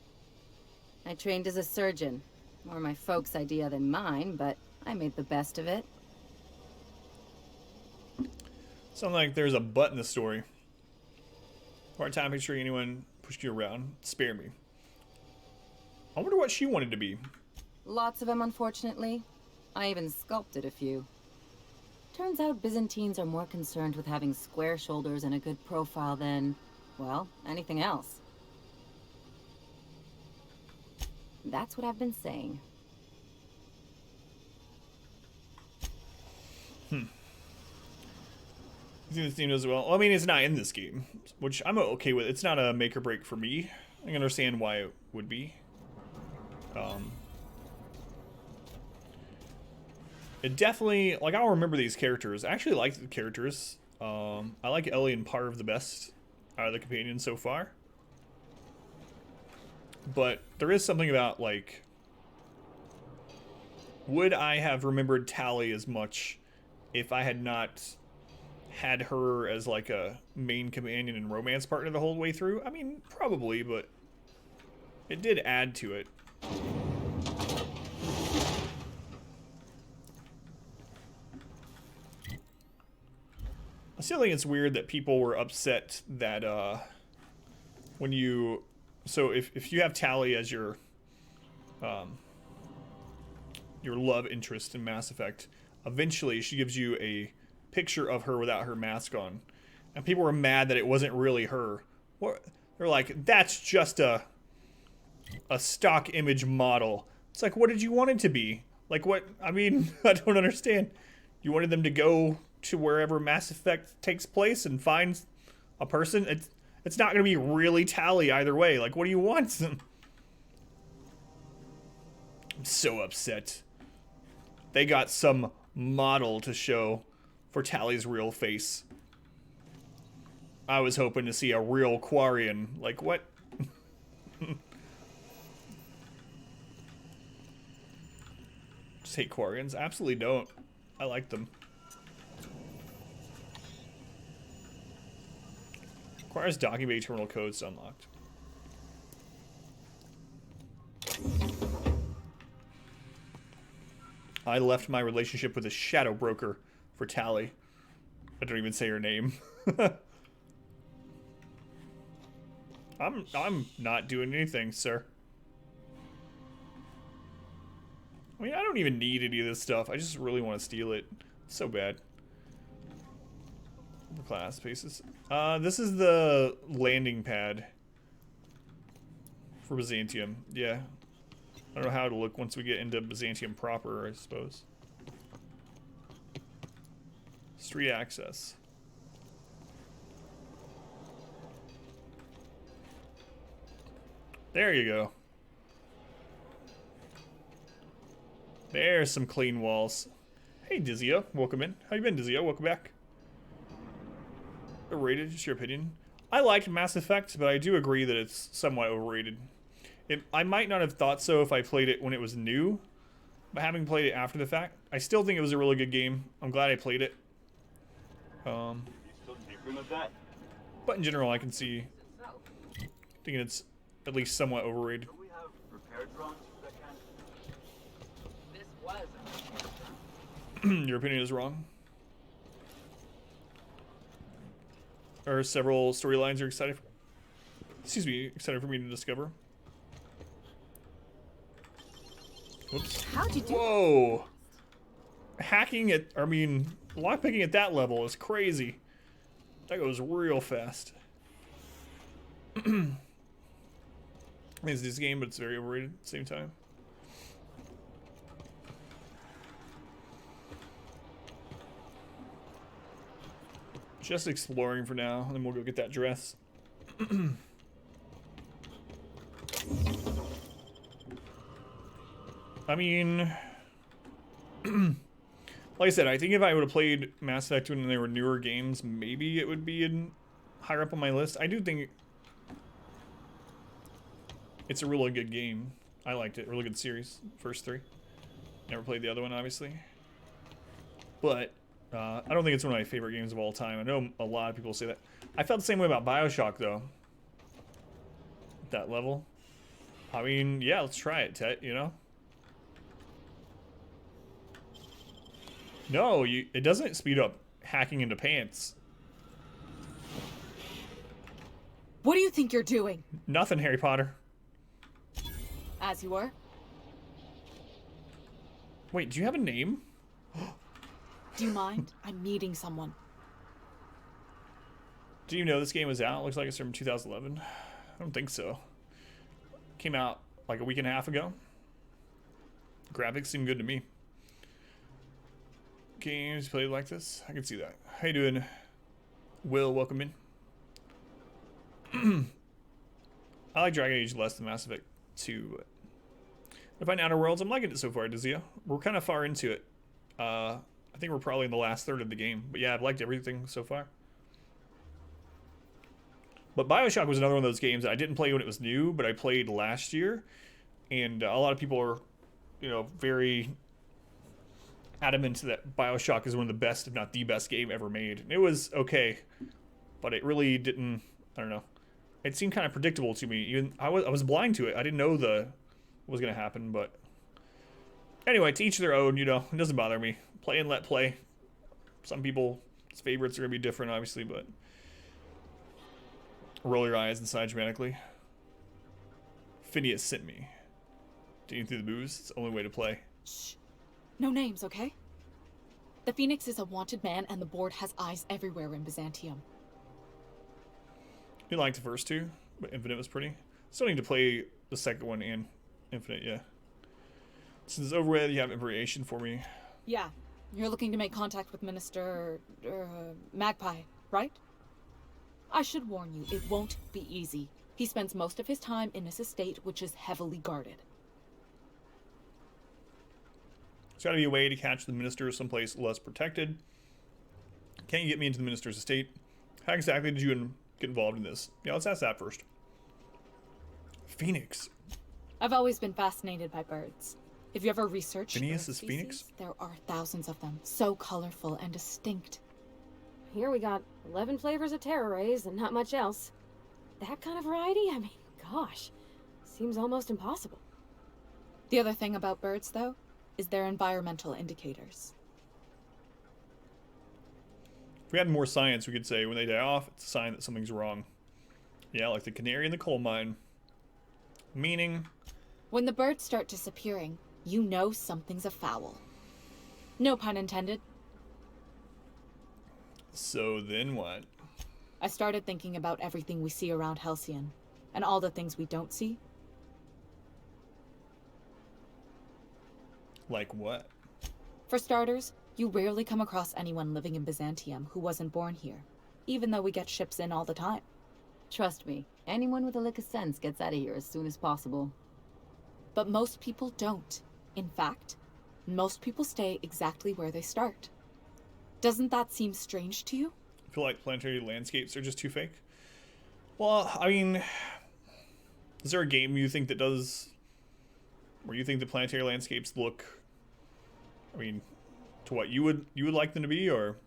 I trained as a surgeon. More my folks' idea than mine, but I made the best of it. Sounds like there's a butt in the story. Hard time picturing anyone pushed you around. Spare me. I wonder what she wanted to be. Lots of them, unfortunately. I even sculpted a few. Turns out Byzantines are more concerned with having square shoulders and a good profile than, well, anything else. That's what I've been saying. I think this team does well. Well, I mean, it's not in this game, which I'm okay with. It's not a make or break for me. I can understand why it would be. It definitely, like, I'll remember these characters. I actually like the characters. I like Ellie and Parv the best out of the companions so far. But there is something about, like, would I have remembered Tali as much if I had not had her as, like, a main companion and romance partner the whole way through? I mean, probably, but it did add to it. I still think it's weird that people were upset that when you, so if you have Tali as your love interest in Mass Effect, eventually she gives you a picture of her without her mask on, and people were mad that it wasn't really her. They're like, that's just a stock image model. It's like, what did you want it to be? Like, what? I mean, I don't understand. You wanted them to go to wherever Mass Effect takes place and find a person? It's not going to be really Tali either way. Like, what do you want? I'm so upset. They got some model to show for Tali's real face. I was hoping to see a real Quarian. Like, what? Just hate Quarians? Absolutely don't. I like them. Requires docking bay terminal codes unlocked. I left my relationship with a shadow broker for Tali. I don't even say her name. I'm not doing anything, sir. I mean, I don't even need any of this stuff. I just really want to steal it. It's so bad. Class spaces. This is the landing pad for Byzantium. Yeah. I don't know how it'll look once we get into Byzantium proper, I suppose. Street access. There you go. There's some clean walls. Hey, Dizio. Welcome in. How you been, Dizio? Welcome back. Overrated? Just your opinion. I liked Mass Effect, but I do agree that it's somewhat overrated. I might not have thought so if I played it when it was new, but having played it after the fact, I still think it was a really good game. I'm glad I played it. But in general, I can see thinking it's at least somewhat overrated. Your opinion is wrong. There are several storylines you're excited for, excited for me to discover. Whoops. How'd you do? Whoa! Hacking at, I mean, lockpicking at that level is crazy. That goes real fast. I mean, it's this game, but it's very overrated at the same time. Just exploring for now, and then we'll go get that dress. I mean, like I said, I think if I would have played Mass Effect when they were newer games, maybe it would be higher up on my list. I do think it's a really good game. I liked it. Really good series. First three. Never played the other one, obviously. But I don't think it's one of my favorite games of all time. I know a lot of people say that. I felt the same way about BioShock, though. At that level. I mean, yeah, let's try it, Tet, you know? No, it doesn't speed up hacking into pants. What do you think you're doing? Nothing, Harry Potter. As you were? Wait, do you have a name? Do you mind? I'm meeting someone. Do you know this game was out? Looks like it's from 2011. I don't think so. Came out like a week and a half ago. Graphics seem good to me. Games played like this? I can see that. How you doing, Will? Welcome in. I like Dragon Age less than Mass Effect 2. But I find Outer Worlds, I'm liking it so far, Dizia. We're kind of far into it. I think we're probably in the last third of the game. But yeah, I've liked everything so far. But BioShock was another one of those games that I didn't play when it was new, but I played last year. And a lot of people are, you know, very adamant that BioShock is one of the best, if not the best game ever made. And it was okay, but it really didn't, I don't know. It seemed kind of predictable to me. Even I was blind to it. I didn't know what was going to happen, but anyway, to each their own, you know. It doesn't bother me. Play and let play. Some people's favorites are going to be different, obviously, but roll your eyes and sigh dramatically. Phineas sent me. Digging through the booze, it's the only way to play. Shh. No names, okay? The Phoenix is a wanted man, and the board has eyes everywhere in Byzantium. You liked the first two, but Infinite was pretty. Still need to play the second one and Infinite, yeah. Since it's over with, you have information for me. Yeah. You're looking to make contact with Minister... Magpie, right? I should warn you, it won't be easy. He spends most of his time in his estate, which is heavily guarded. There's got to be a way to catch the minister someplace less protected. Can't you get me into the minister's estate? How exactly did you get involved in this? Yeah, let's ask that first. Phoenix. I've always been fascinated by birds. Have you ever researched Phineas is species? Phoenix? There are thousands of them, so colorful and distinct. Here we got 11 flavors of terror rays and not much else. That kind of variety? I mean, gosh, seems almost impossible. The other thing about birds, though, is their environmental indicators. If we had more science, we could say when they die off, it's a sign that something's wrong. Yeah, like the canary in the coal mine. Meaning? When the birds start disappearing, you know something's afoul. No pun intended. So then what? I started thinking about everything we see around Halcyon, and all the things we don't see. Like what? For starters, You rarely come across anyone living in Byzantium who wasn't born here, even though we get ships in all the time. Trust me, anyone with a lick of sense gets out of here as soon as possible. But most people don't. In fact, most people stay exactly where they start. Doesn't that seem strange to you? I feel like planetary landscapes are just too fake. Well, I mean, is there a game you think that does, where you think the planetary landscapes look, I mean, to what you would like them to be, or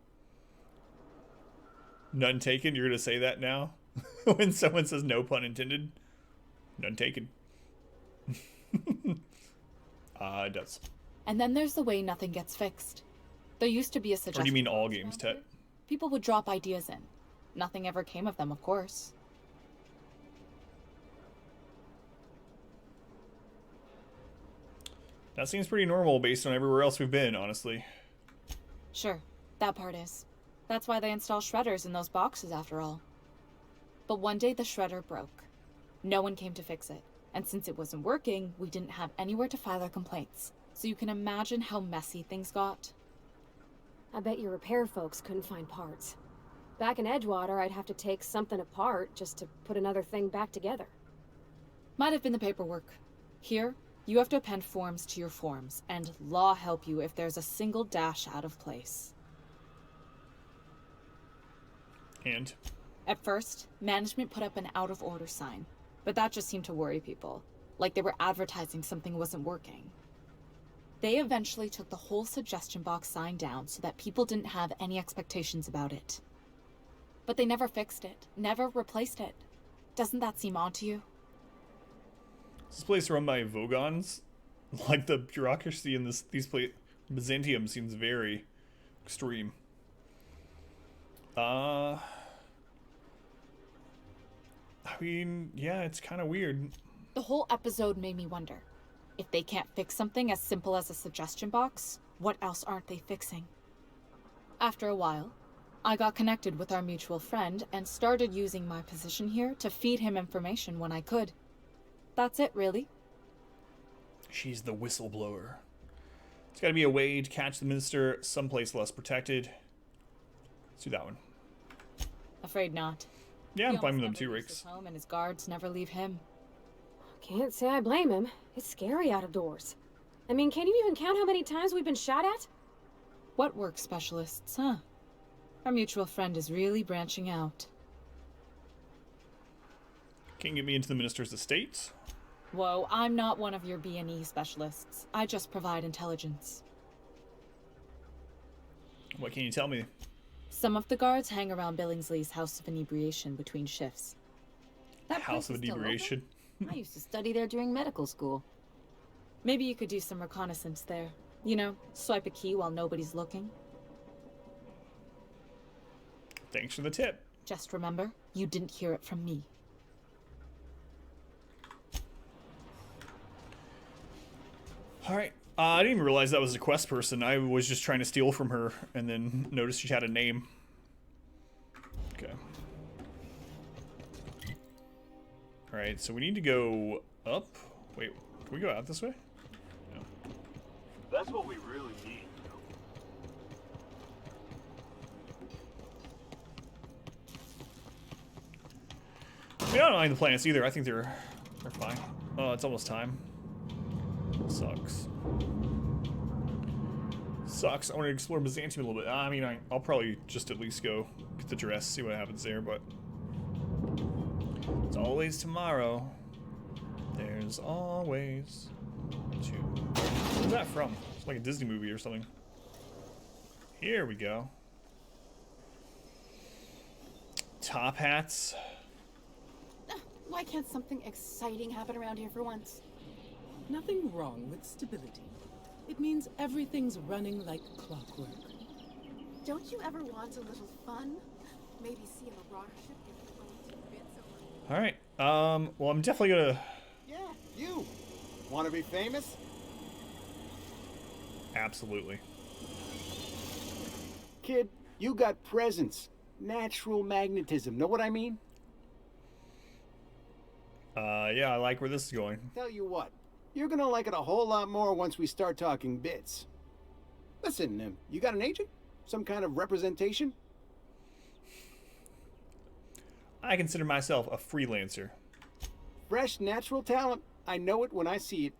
none taken? You're gonna say that now when someone says no pun intended? None taken. It does. And then there's the way nothing gets fixed. There used to be a suggestion. Or do you mean all box games, around Tet? here. People would drop ideas in. Nothing ever came of them, of course. That seems pretty normal based on everywhere else we've been, honestly. Sure, that part is. That's why they install shredders in those boxes, after all. But one day the shredder broke. No one came to fix it. And since it wasn't working, we didn't have anywhere to file our complaints. So you can imagine how messy things got. I bet your repair folks couldn't find parts. Back in Edgewater, I'd have to take something apart just to put another thing back together. Might have been the paperwork. Here, you have to append forms to your forms, and law help you if there's a single dash out of place. And? At first, management put up an out-of-order sign, but that just seemed to worry people, like they were advertising something wasn't working. They eventually took the whole suggestion box sign down so that people didn't have any expectations about it. But they never fixed it, never replaced it. Doesn't that seem odd to you? Is this place run by Vogons? Like, the bureaucracy in Byzantium seems very extreme. I mean, yeah, it's kind of weird. The whole episode made me wonder. If they can't fix something as simple as a suggestion box, what else aren't they fixing? After a while, I got connected with our mutual friend and started using my position here to feed him information when I could. That's it, really. She's the whistleblower. There's got to be a way to catch the minister someplace less protected. Let's do that one. Afraid not. Yeah, I'm He fine with them almost too, never leaves Rix. his home, and his guards never leave him. Can't say I blame him. It's scary out of doors. I mean, can you even count how many times we've been shot at? What work specialists, huh? Our mutual friend is really branching out. Can't get me into the minister's estate. Whoa, I'm not one of your B&E specialists. I just provide intelligence. What can you tell me? Some of the guards hang around Billingsley's House of Inebriation between shifts. That House place of is still open? Inebriation. I used to study there during medical school. Maybe you could do some reconnaissance there. You know, swipe a key while nobody's looking. Thanks for the tip. Just remember, you didn't hear it from me. Alright. I didn't even realize that was a quest person. I was just trying to steal from her and then noticed she had a name. Okay. Alright, so we need to go up. Wait, can we go out this way? No. That's what we really need. I don't mind the planets either. I think they're fine. Oh, it's almost time. Sucks. Sucks. I want to explore Byzantium a little bit. I mean, I'll probably just at least go get the dress, see what happens there, but it's always tomorrow. There's always to. Where's that from? It's like a Disney movie or something. Here we go. Top hats. Why can't something exciting happen around here for once? Nothing wrong with stability. It means everything's running like clockwork. Don't you ever want a little fun? Maybe see a marauder ship get blown to bits over. Alright. Well, I'm definitely gonna. Yeah, you. Want to be famous? Absolutely. Kid, you got presence. Natural magnetism. Know what I mean? Yeah, I like where this is going. Tell you what, you're gonna like it a whole lot more once we start talking bits. Listen, you got an agent? Some kind of representation? I consider myself a freelancer. Fresh, natural talent. I know it when I see it.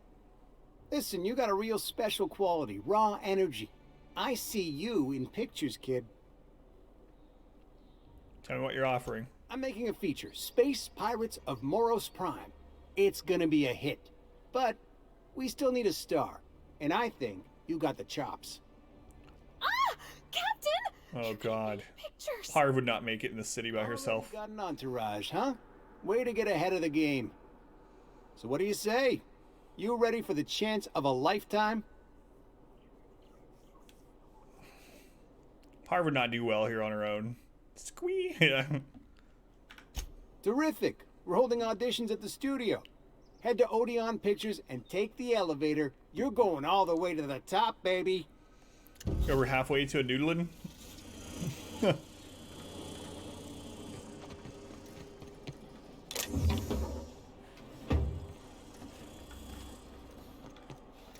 Listen, you got a real special quality, raw energy. I see you in pictures, kid. Tell me what you're offering. I'm making a feature, Space Pirates of Moros Prime. It's gonna be a hit. But we still need a star. And I think you got the chops. Ah! Captain! Oh, God. Pictures! Parv would not make it in the city by herself. Got an entourage, huh? Way to get ahead of the game. So what do you say? You ready for the chance of a lifetime? Parv would not do well here on her own. Squee! Yeah. Terrific. We're holding auditions at the studio. Head to Odeon Pictures and take the elevator. You're going all the way to the top, baby. Over halfway to a noodling. I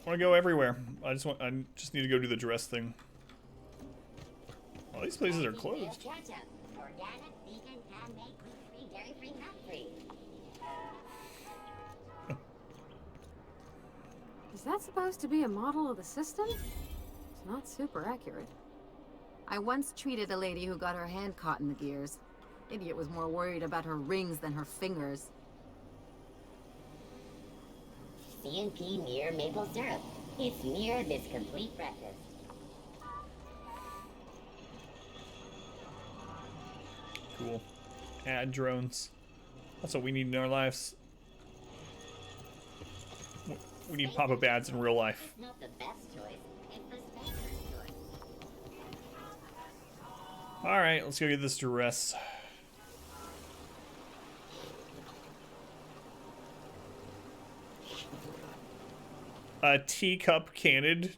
want to go everywhere. I just need to go do the dress thing. Well, these places are closed. Is that supposed to be a model of the system? It's not super accurate. I once treated a lady who got her hand caught in the gears. Idiot was more worried about her rings than her fingers. CNP Mirror Maple Syrup. It's mirrored this complete breakfast. Cool. Ad drones. That's what we need in our lives. We need pop-up ads in real life. It's not the best choice. It's the safest choice. Alright, let's go get this dress. A teacup cannon.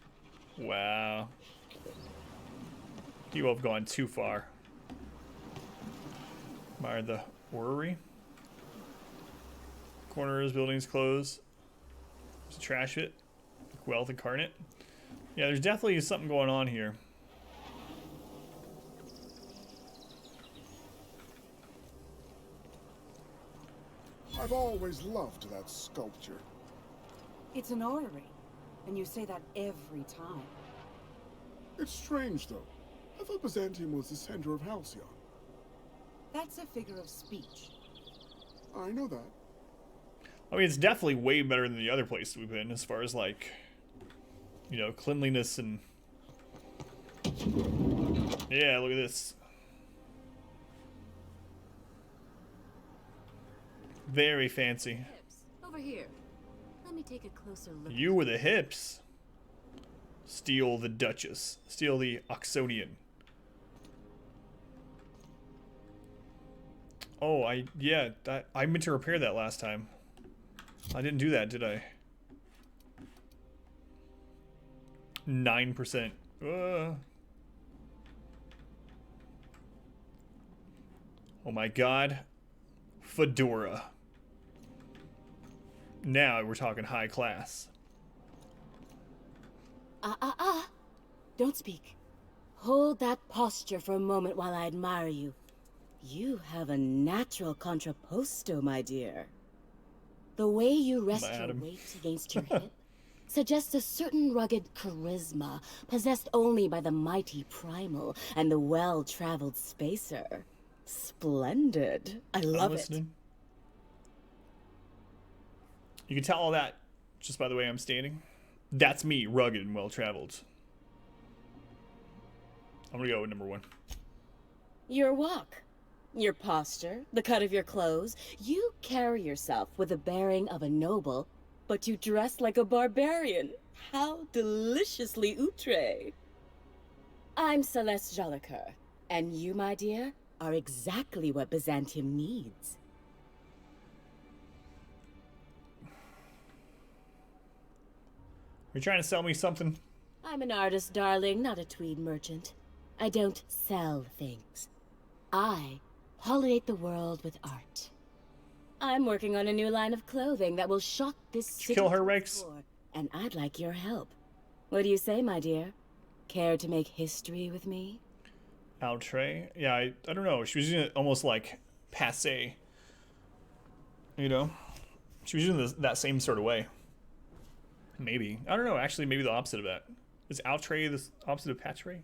Wow. You have gone too far. Admire the orrery. Corners, buildings closed. There's a trash it. Wealth incarnate. Yeah, there's definitely something going on here. I've always loved that sculpture. It's an orrery, and you say that every time. It's strange, though. I thought Byzantium was the center of Halcyon. That's a figure of speech. I know that. I mean, it's definitely way better than the other places we've been as far as, like, you know, cleanliness and... Yeah, look at this. Very fancy. Over here. Let me take a closer look. You were the hips. Steal the Duchess. Steal the Oxonian. Oh, I meant to repair that last time. I didn't do that, did I? 9%. Oh my god. Fedora. Now we're talking high class. Don't speak. Hold that posture for a moment while I admire you. You have a natural contrapposto, my dear. The way you rest your weight against your hip suggests a certain rugged charisma possessed only by the mighty primal and the well-traveled spacer. Splendid. I love it. You can tell all that just by the way I'm standing. That's me, rugged and well-traveled. I'm gonna go with number 1. Your walk, your posture, the cut of your clothes. You carry yourself with the bearing of a noble, but you dress like a barbarian. How deliciously outre. I'm Celeste Jolicoeur, and you, my dear, are exactly what Byzantium needs. You're trying to sell me something? I'm an artist, darling, not a tweed merchant. I don't sell things. I pollinate the world with art. I'm working on a new line of clothing that will shock this city. Kill her, Rex. And I'd like your help. What do you say, my dear? Care to make history with me? Outre? Yeah, I don't know. She was using it almost like passe. You know? She was using that same sort of way. Maybe. I don't know. Actually, maybe the opposite of that. Is outre the opposite of patre?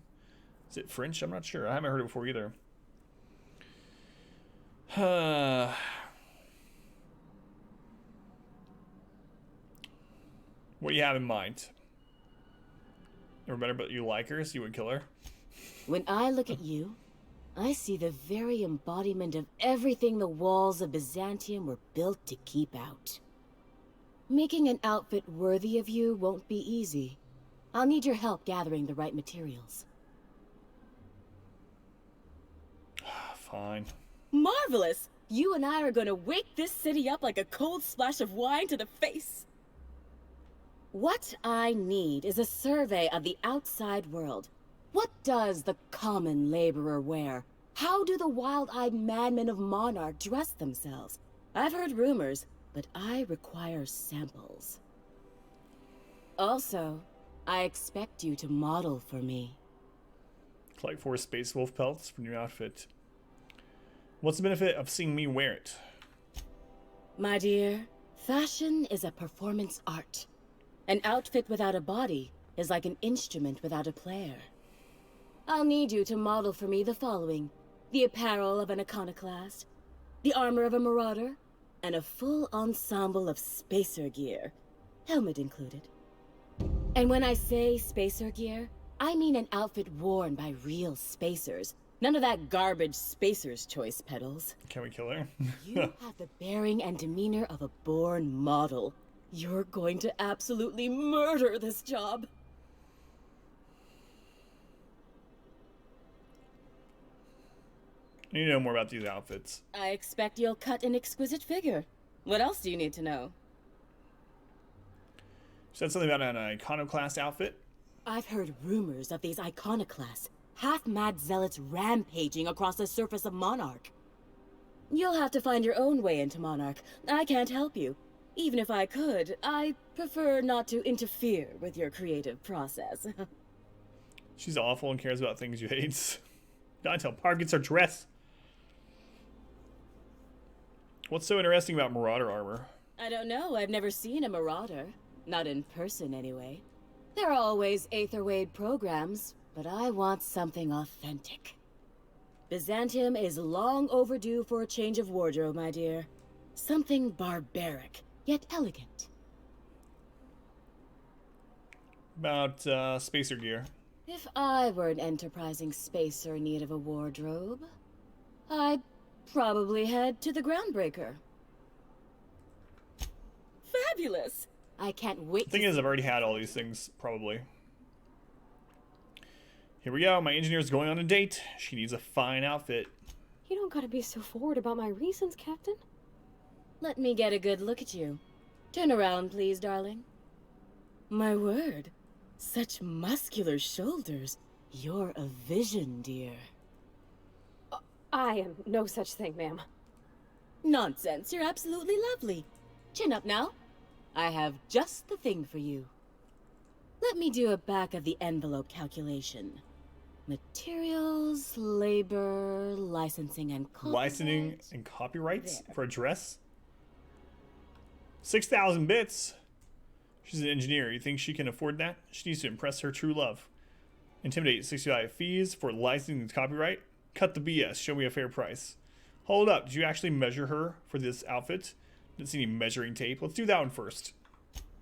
Is it French? I'm not sure. I haven't heard it before either. What do you have in mind? Never better, but you like her, so you would kill her? When I look at you, I see the very embodiment of everything the walls of Byzantium were built to keep out. Making an outfit worthy of you won't be easy. I'll need your help gathering the right materials. Fine. Marvelous! You and I are gonna wake this city up like a cold splash of wine to the face. What I need is a survey of the outside world. What does the common laborer wear? How do the wild-eyed madmen of Monarch dress themselves? I've heard rumors, but I require samples. Also, I expect you to model for me. Collect 4 Space Wolf pelts for new outfit. What's the benefit of seeing me wear it? My dear, fashion is a performance art. An outfit without a body is like an instrument without a player. I'll need you to model for me the following: the apparel of an iconoclast, the armor of a marauder, and a full ensemble of spacer gear, helmet included. And when I say spacer gear, I mean an outfit worn by real spacers. None of that garbage spacer's choice pedals. Can we kill her? You have the bearing and demeanor of a born model. You're going to absolutely murder this job. I need to know more about these outfits. I expect you'll cut an exquisite figure. What else do you need to know? You said something about an iconoclast outfit? I've heard rumors of these iconoclasts, half-mad zealots rampaging across the surface of Monarch. You'll have to find your own way into Monarch. I can't help you. Even if I could, I prefer not to interfere with your creative process. She's awful and cares about things you hate. Gotta tell Parv gets her dress. What's so interesting about Marauder armor? I don't know. I've never seen a Marauder. Not in person, anyway. There are always Aetherwade programs, but I want something authentic. Byzantium is long overdue for a change of wardrobe, my dear. Something barbaric, yet elegant. About spacer gear. If I were an enterprising spacer in need of a wardrobe, I'd probably head to the Groundbreaker. Fabulous! I can't wait. The thing is, I've already had all these things, probably. Here we go. My engineer's going on a date. She needs a fine outfit. You don't gotta be so forward about my reasons, Captain. Let me get a good look at you. Turn around, please, darling. My word. Such muscular shoulders. You're a vision, dear. I am no such thing, ma'am. Nonsense. You're absolutely lovely. Chin up now. I have just the thing for you. Let me do a back-of-the-envelope calculation. Materials, labor, licensing and copyright. Licensing and copyrights for a dress? 6,000 bits. She's an engineer. You think she can afford that? She needs to impress her true love. Intimidate 65 fees for licensing and copyright. Cut the BS. Show me a fair price. Hold up. Did you actually measure her for this outfit? Didn't see any measuring tape. Let's do that one first.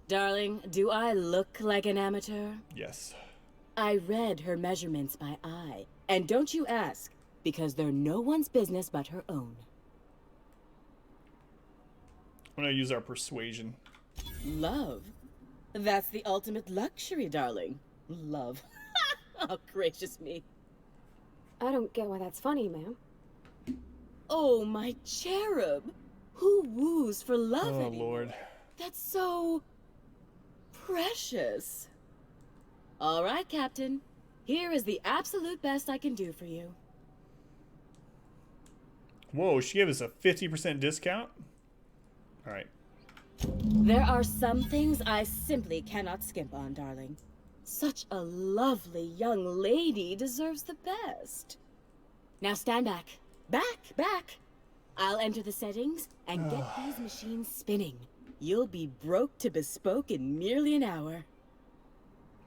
Darling, do I look like an amateur? Yes. I read her measurements by eye. And don't you ask, because they're no one's business but her own. I'm going to use our persuasion. Love? That's the ultimate luxury, darling. Love. Oh, gracious me. I don't get why that's funny, ma'am. Oh, my cherub. Who woos for love Oh, anymore? Lord. That's so precious. All right, Captain. Here is the absolute best I can do for you. Whoa, she gave us a 50% discount? Alright. There are some things I simply cannot skimp on, darling. Such a lovely young lady deserves the best. Now stand back. Back! I'll enter the settings and get these machines spinning. You'll be broke to bespoke in merely an hour.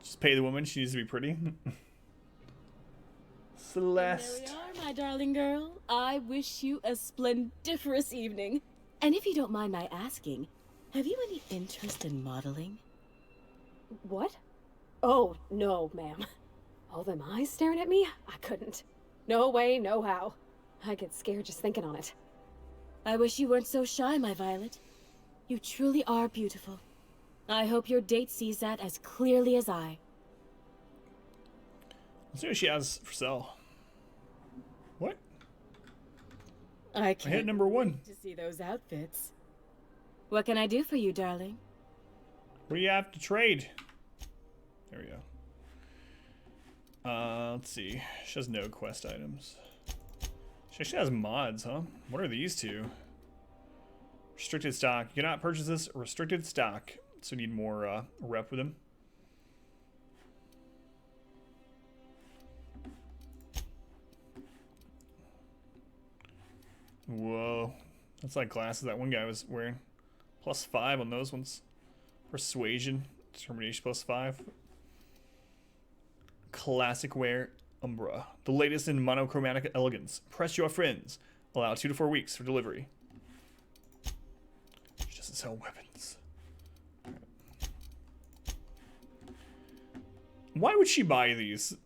Just pay the woman. She needs to be pretty. Celeste. And there we are, my darling girl. I wish you a splendiferous evening. And if you don't mind my asking, have you any interest in modeling? What? Oh, no, ma'am. All them eyes staring at me? I couldn't. No way, no how. I get scared just thinking on it. I wish you weren't so shy, my Violet. You truly are beautiful. I hope your date sees that as clearly as I. Let's see what she has for sale. What? I can't hit number 1. wait to see those outfits. What can I do for you, darling? What do you have to trade? There we go. Let's see. She has no quest items. She actually has mods, huh? What are these two? Restricted stock. You cannot purchase this restricted stock. So you need more rep with them. Whoa. That's like glasses that one guy was wearing. +5 on those ones. Persuasion. Determination +5. Classic wear Umbra. The latest in monochromatic elegance. Press your friends. Allow 2 to 4 weeks for delivery. She doesn't sell weapons. Why would she buy these?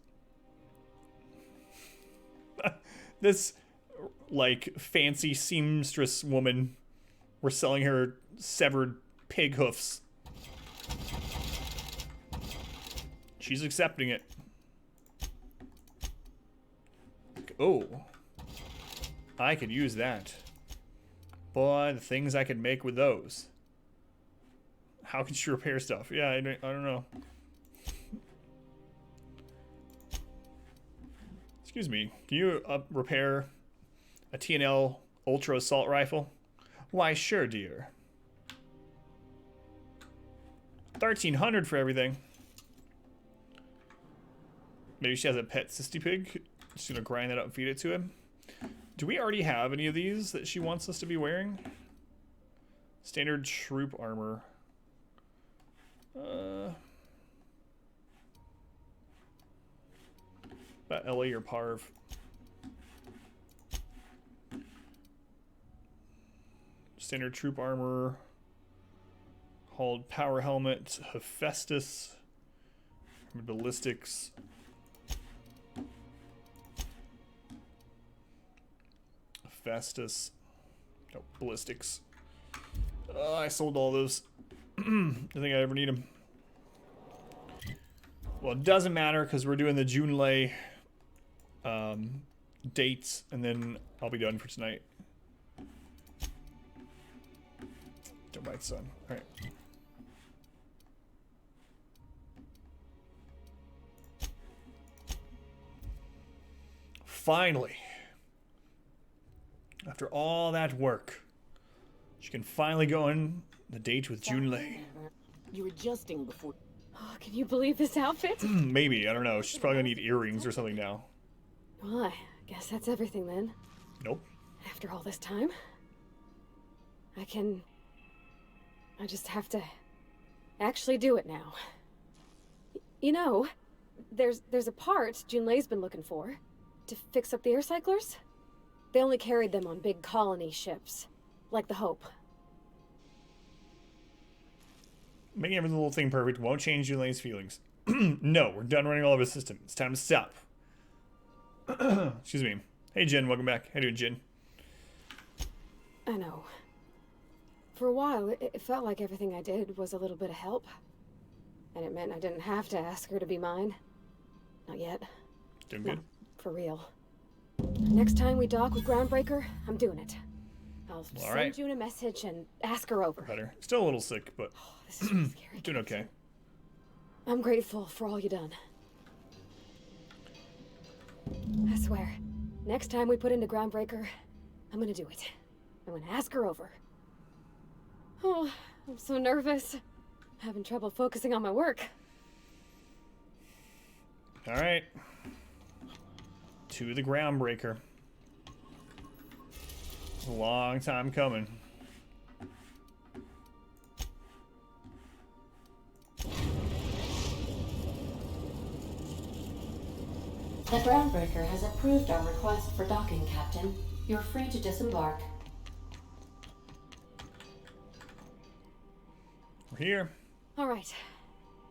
This, like, fancy seamstress woman. We're selling her severed pig hoofs. She's accepting it. Oh. I could use that. Boy, the things I could make with those. How can she repair stuff? Yeah, I don't know. Excuse me, can you repair a TNL Ultra Assault Rifle? Why, sure, dear. 1,300 for everything. Maybe she has a pet Sisty Pig. Just gonna grind that up and feed it to him. Do we already have any of these that she wants us to be wearing? Standard troop armor. About LA or Parv. Standard troop armor. Hauled power helmet. Hephaestus. Ballistics. Hephaestus. No, ballistics. I sold all those. I think I ever need them. Well, it doesn't matter because we're doing the Junlei dates, and then I'll be done for tonight. Don't bite, son. All right. Finally, after all that work, she can finally go on the date with Junlei. You were adjusting before. Oh, can you believe this outfit? Maybe, I don't know. She's probably gonna need earrings or something now. Well, I guess that's everything then. Nope. After all this time, I just have to actually do it now. You know, there's a part Junlei's been looking for to fix up the air cyclers. They only carried them on big colony ships, like the Hope. Making every little thing perfect won't change Junlei's feelings. No, we're done running all of his system. It's time to stop. Excuse me. Hey, Jin, welcome back. How you doing, Jin? I know. For a while, it felt like everything I did was a little bit of help. And it meant I didn't have to ask her to be mine. Not yet. Doing good? Not for real. Next time we dock with Groundbreaker, I'm doing it. I'll send June a message and ask her over. Better. Still a little sick, but This is really scary. doing okay. I'm grateful for all you done. I swear, next time we put into Groundbreaker, I'm gonna do it. I'm gonna ask her over. Oh, I'm so nervous. Having trouble focusing on my work. Alright. To the groundbreaker. A long time coming. The groundbreaker has approved our request for docking, Captain. You're free to disembark. We're here. All right.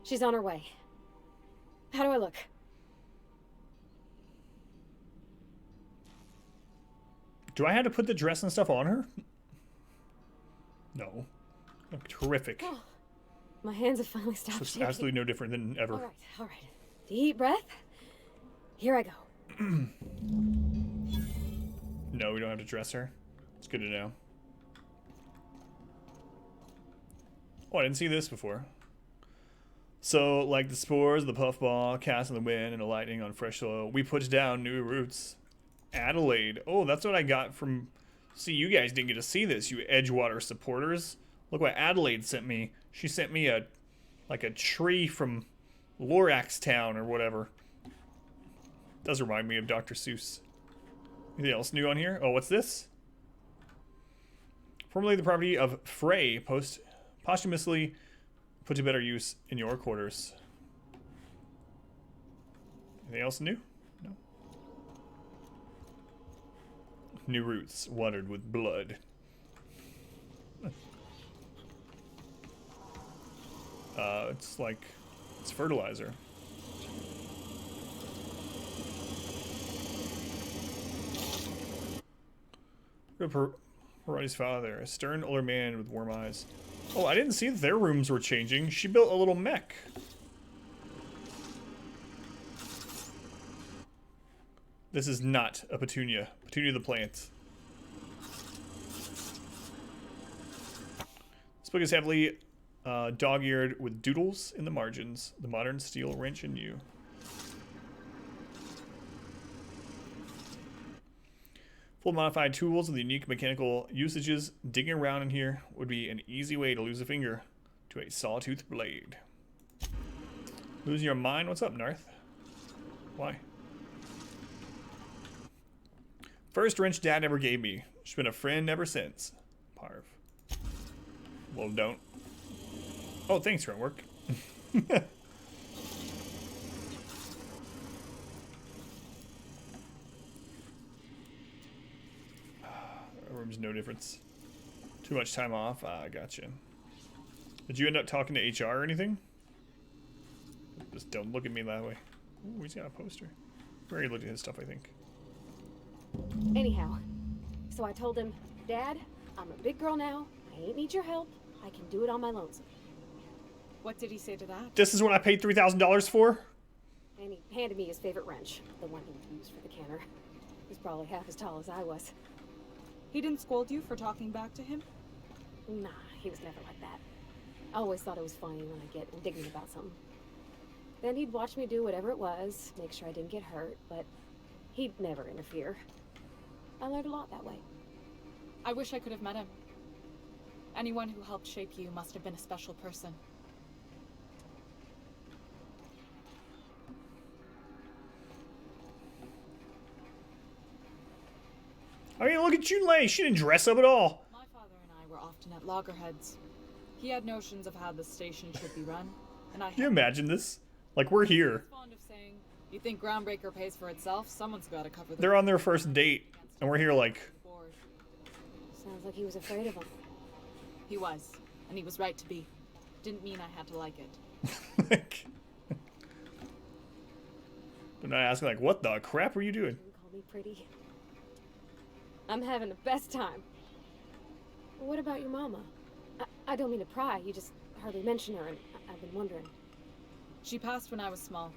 She's on her way. How do I look? Do I have to put the dress and stuff on her? No. Look terrific. Oh, my hands have finally stopped It's shaking. absolutely no different than ever. All right. Deep breath. Here I go. No, we don't have to dress her. It's good to know. Oh, I didn't see this before. So, like the spores, the puffball, cast in the wind, and the lightning on fresh soil, we put down new roots. Adelaide. Oh, that's what I got from... See, you guys didn't get to see this, you Edgewater supporters. Look what Adelaide sent me. She sent me a tree from Lorax Town or whatever. Does remind me of Dr. Seuss. Anything else new on here? Oh, what's this? Formerly the property of Frey, posthumously put to better use in your quarters. Anything else new? No. New roots watered with blood. It's fertilizer. Parvati's father, a stern older man with warm eyes. Oh, I didn't see that their rooms were changing. She built a little mech. This is not a petunia. Petunia the plant. This book is heavily dog-eared with doodles in the margins. The modern steel wrench in you. Full modified tools with unique mechanical usages. Digging around in here would be an easy way to lose a finger to a sawtooth blade. Losing your mind? What's up, Narth? Why? First wrench Dad ever gave me. She's been a friend ever since. Parv. Well, don't. Oh, thanks, Gruntwork. Room's no difference. Too much time off. Ah, gotcha. Did you end up talking to HR or anything? Just don't look at me that way. Ooh, he's got a poster. We already looked at his stuff, I think. Anyhow, so I told him, Dad, I'm a big girl now. I ain't need your help. I can do it on my lonesome. What did he say to that? This is what I paid $3,000 for? And he handed me his favorite wrench, the one he used for the canner. He's probably half as tall as I was. He didn't scold you for talking back to him? Nah, he was never like that. I always thought it was funny when I get indignant about something. Then he'd watch me do whatever it was, make sure I didn't get hurt, but he'd never interfere. I learned a lot that way. I wish I could have met him. Anyone who helped shape you must have been a special person. I mean, look at Junlei. She didn't dress up at all. My father and I were often at loggerheads. He had notions of how the station should be run, and I... Can you imagine this? Like, we're here. Fond of saying, you think Groundbreaker pays for itself? Someone's got to cover the... They're on their first date, and we're here like... Sounds like he was afraid of him. He was, and he was right to be. Didn't mean I had to like it. Like... They're not asking, like, what the crap are you doing? Don't call me pretty. I'm having the best time. What about your mama? I don't mean to pry, you just hardly mention her, and I've been wondering. She passed when I was small.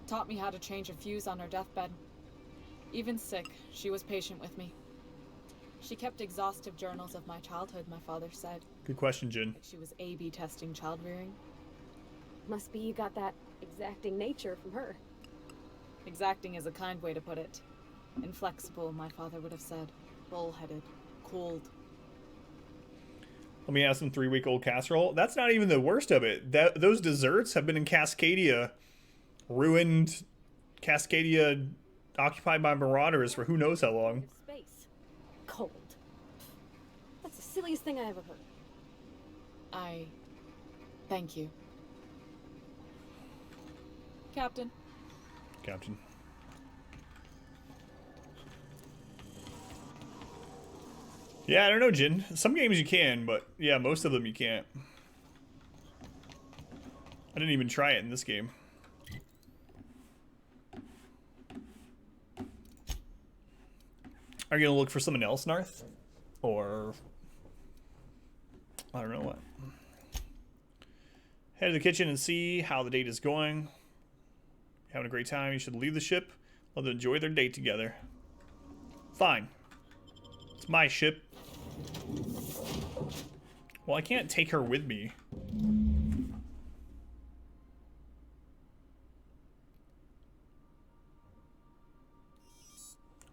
Taught me how to change a fuse on her deathbed. Even sick, she was patient with me. She kept exhaustive journals of my childhood, my father said. Good question, Jin. Like she was A/B testing child rearing. Must be you got that exacting nature from her. Exacting is a kind way to put it. Inflexible, my father would have said. Bull-headed. Cold. Let me have some 3-week-old casserole. That's not even the worst of it. Those desserts have been in Cascadia ruined Cascadia occupied by marauders for who knows how long. Space. Cold. That's the silliest thing I ever heard. Thank you. Captain. Captain. Yeah, I don't know, Jin. Some games you can, but yeah, most of them you can't. I didn't even try it in this game. Are you gonna look for someone else, Narth? Or I don't know what. Head to the kitchen and see how the date is going. Having a great time. You should leave the ship. Let them enjoy their date together. Fine. It's my ship. Well, I can't take her with me.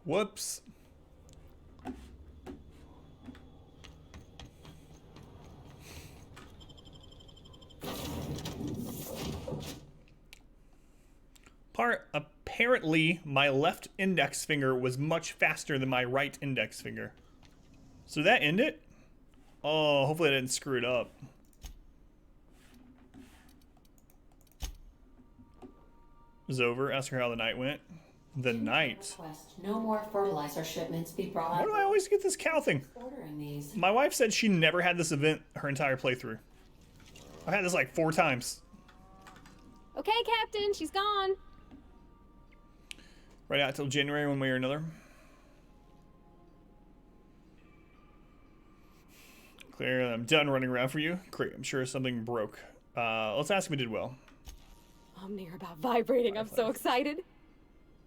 Whoops. Apparently, my left index finger was much faster than my right index finger. So did that end it? Oh, hopefully I didn't screw it up. It's over. Ask her how the night went. The night. No more fertilizer shipments be brought. Why do I always get this cow thing? Ordering these. My wife said she never had this event her entire playthrough. I've had this like 4 times. Okay, Captain, she's gone. Right out till January, one way or another. Claire, I'm done running around for you. Great, I'm sure something broke. Let's ask if we did well. I'm near about vibrating. I'm so excited.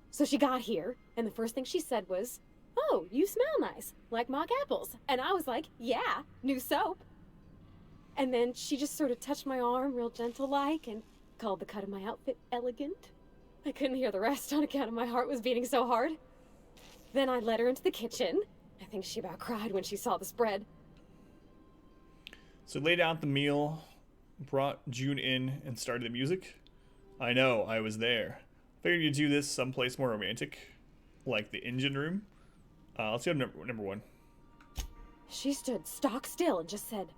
So she got here, and the first thing she said was, "Oh, you smell nice, like mock apples." And I was like, "Yeah, new soap." And then she just sort of touched my arm real gentle-like and called the cut of my outfit elegant. I couldn't hear the rest on account of my heart was beating so hard. Then I led her into the kitchen. I think she about cried when she saw the spread. So laid out the meal, brought June in, and started the music. I know, I was there. Figured you'd do this someplace more romantic, like the engine room. Let's go to number 1. She stood stock still and just said,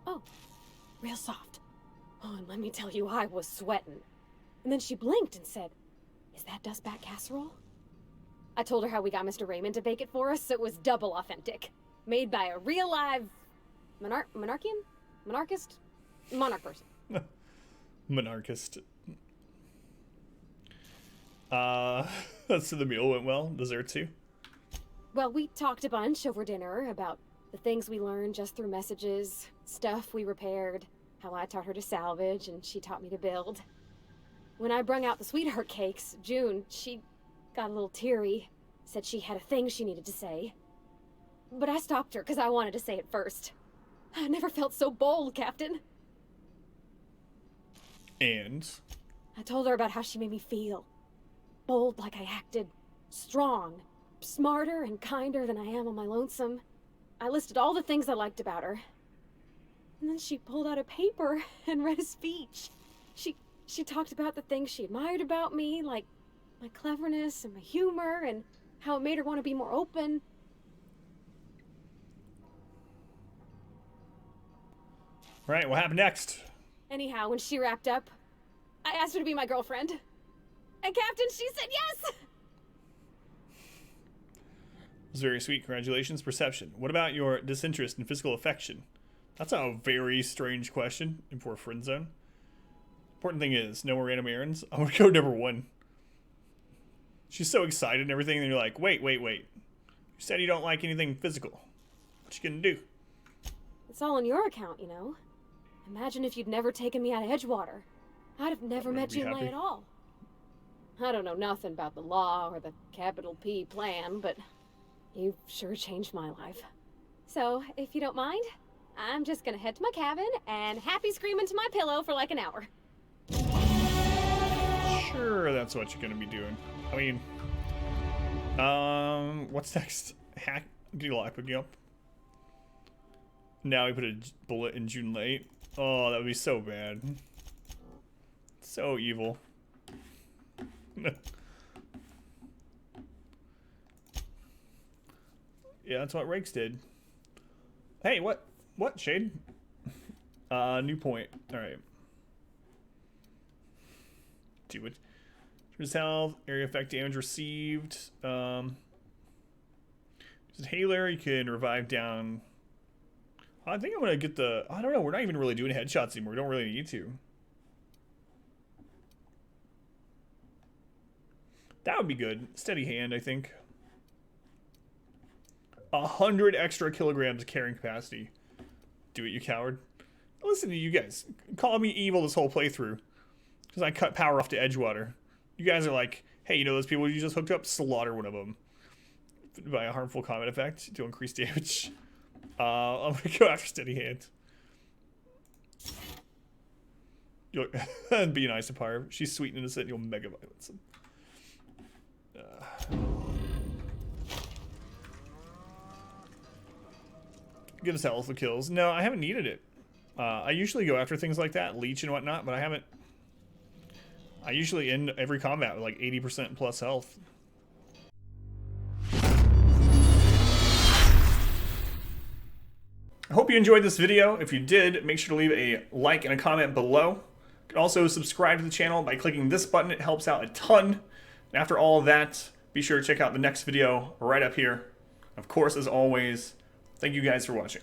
"Oh, real soft." Oh, and let me tell you, I was sweating. And then she blinked and said, "Is that dustbat casserole?" I told her how we got Mr. Raymond to bake it for us, so it was double authentic. Made by a real live monarch person. Monarchist. So the meal went well. Dessert too. Well, we talked a bunch over dinner about the things we learned just through messages, stuff we repaired, how I taught her to salvage and she taught me to build. When I brung out the sweetheart cakes, June, she got a little teary, said she had a thing she needed to say. But I stopped her because I wanted to say it first. I never felt so bold, Captain. And? I told her about how she made me feel. Bold like I acted, strong, smarter and kinder than I am on my lonesome. I listed all the things I liked about her. And then she pulled out a paper and read a speech. She talked about the things she admired about me, like my cleverness and my humor, and how it made her want to be more open. Right, what happened next? Anyhow, when she wrapped up, I asked her to be my girlfriend. And Captain, she said yes! It was very sweet. Congratulations. Perception. What about your disinterest in physical affection? That's a very strange question for a friend zone. Important thing is, no more random errands. I'm gonna go number 1. She's so excited and everything, and you're like, wait. You said you don't like anything physical. What you gonna do? It's all on your account, you know. Imagine if you'd never taken me out of Edgewater. I'd have never met Junlei at all. I don't know nothing about the law or the capital P plan, but you've sure changed my life. So, if you don't mind, I'm just gonna head to my cabin and happy scream into my pillow for like an hour. Sure, that's what you're gonna be doing. I mean, what's next? Did you lock me up? Now we put a bullet in Junlei. Oh, that would be so bad. So evil. Yeah, that's what Rakes did. Hey, what? What, Shade? New point. Alright. Do it. His health, area effect damage received. Is it Haler? You can revive down. I think I'm gonna get the. I don't know. We're not even really doing headshots anymore. We don't really need to. That would be good. Steady hand, I think. 100 extra kilograms of carrying capacity. Do it, you coward. Listen to you guys. Call me evil this whole playthrough. Because I cut power off to Edgewater. You guys are like, hey, you know those people you just hooked up? Slaughter one of them. By a harmful combat effect to increase damage. I'm going to go after steady hand. Be nice to Pyre. She's sweet and innocent and you'll mega violence him. Give us health with kills. No, I haven't needed it. I usually go after things like that, leech and whatnot, but I haven't. I usually end every combat with like 80% plus health. I hope you enjoyed this video. If you did, make sure to leave a like and a comment below. You can also subscribe to the channel by clicking this button. It helps out a ton. And after all of that, be sure to check out the next video right up here. Of course, as always, thank you guys for watching.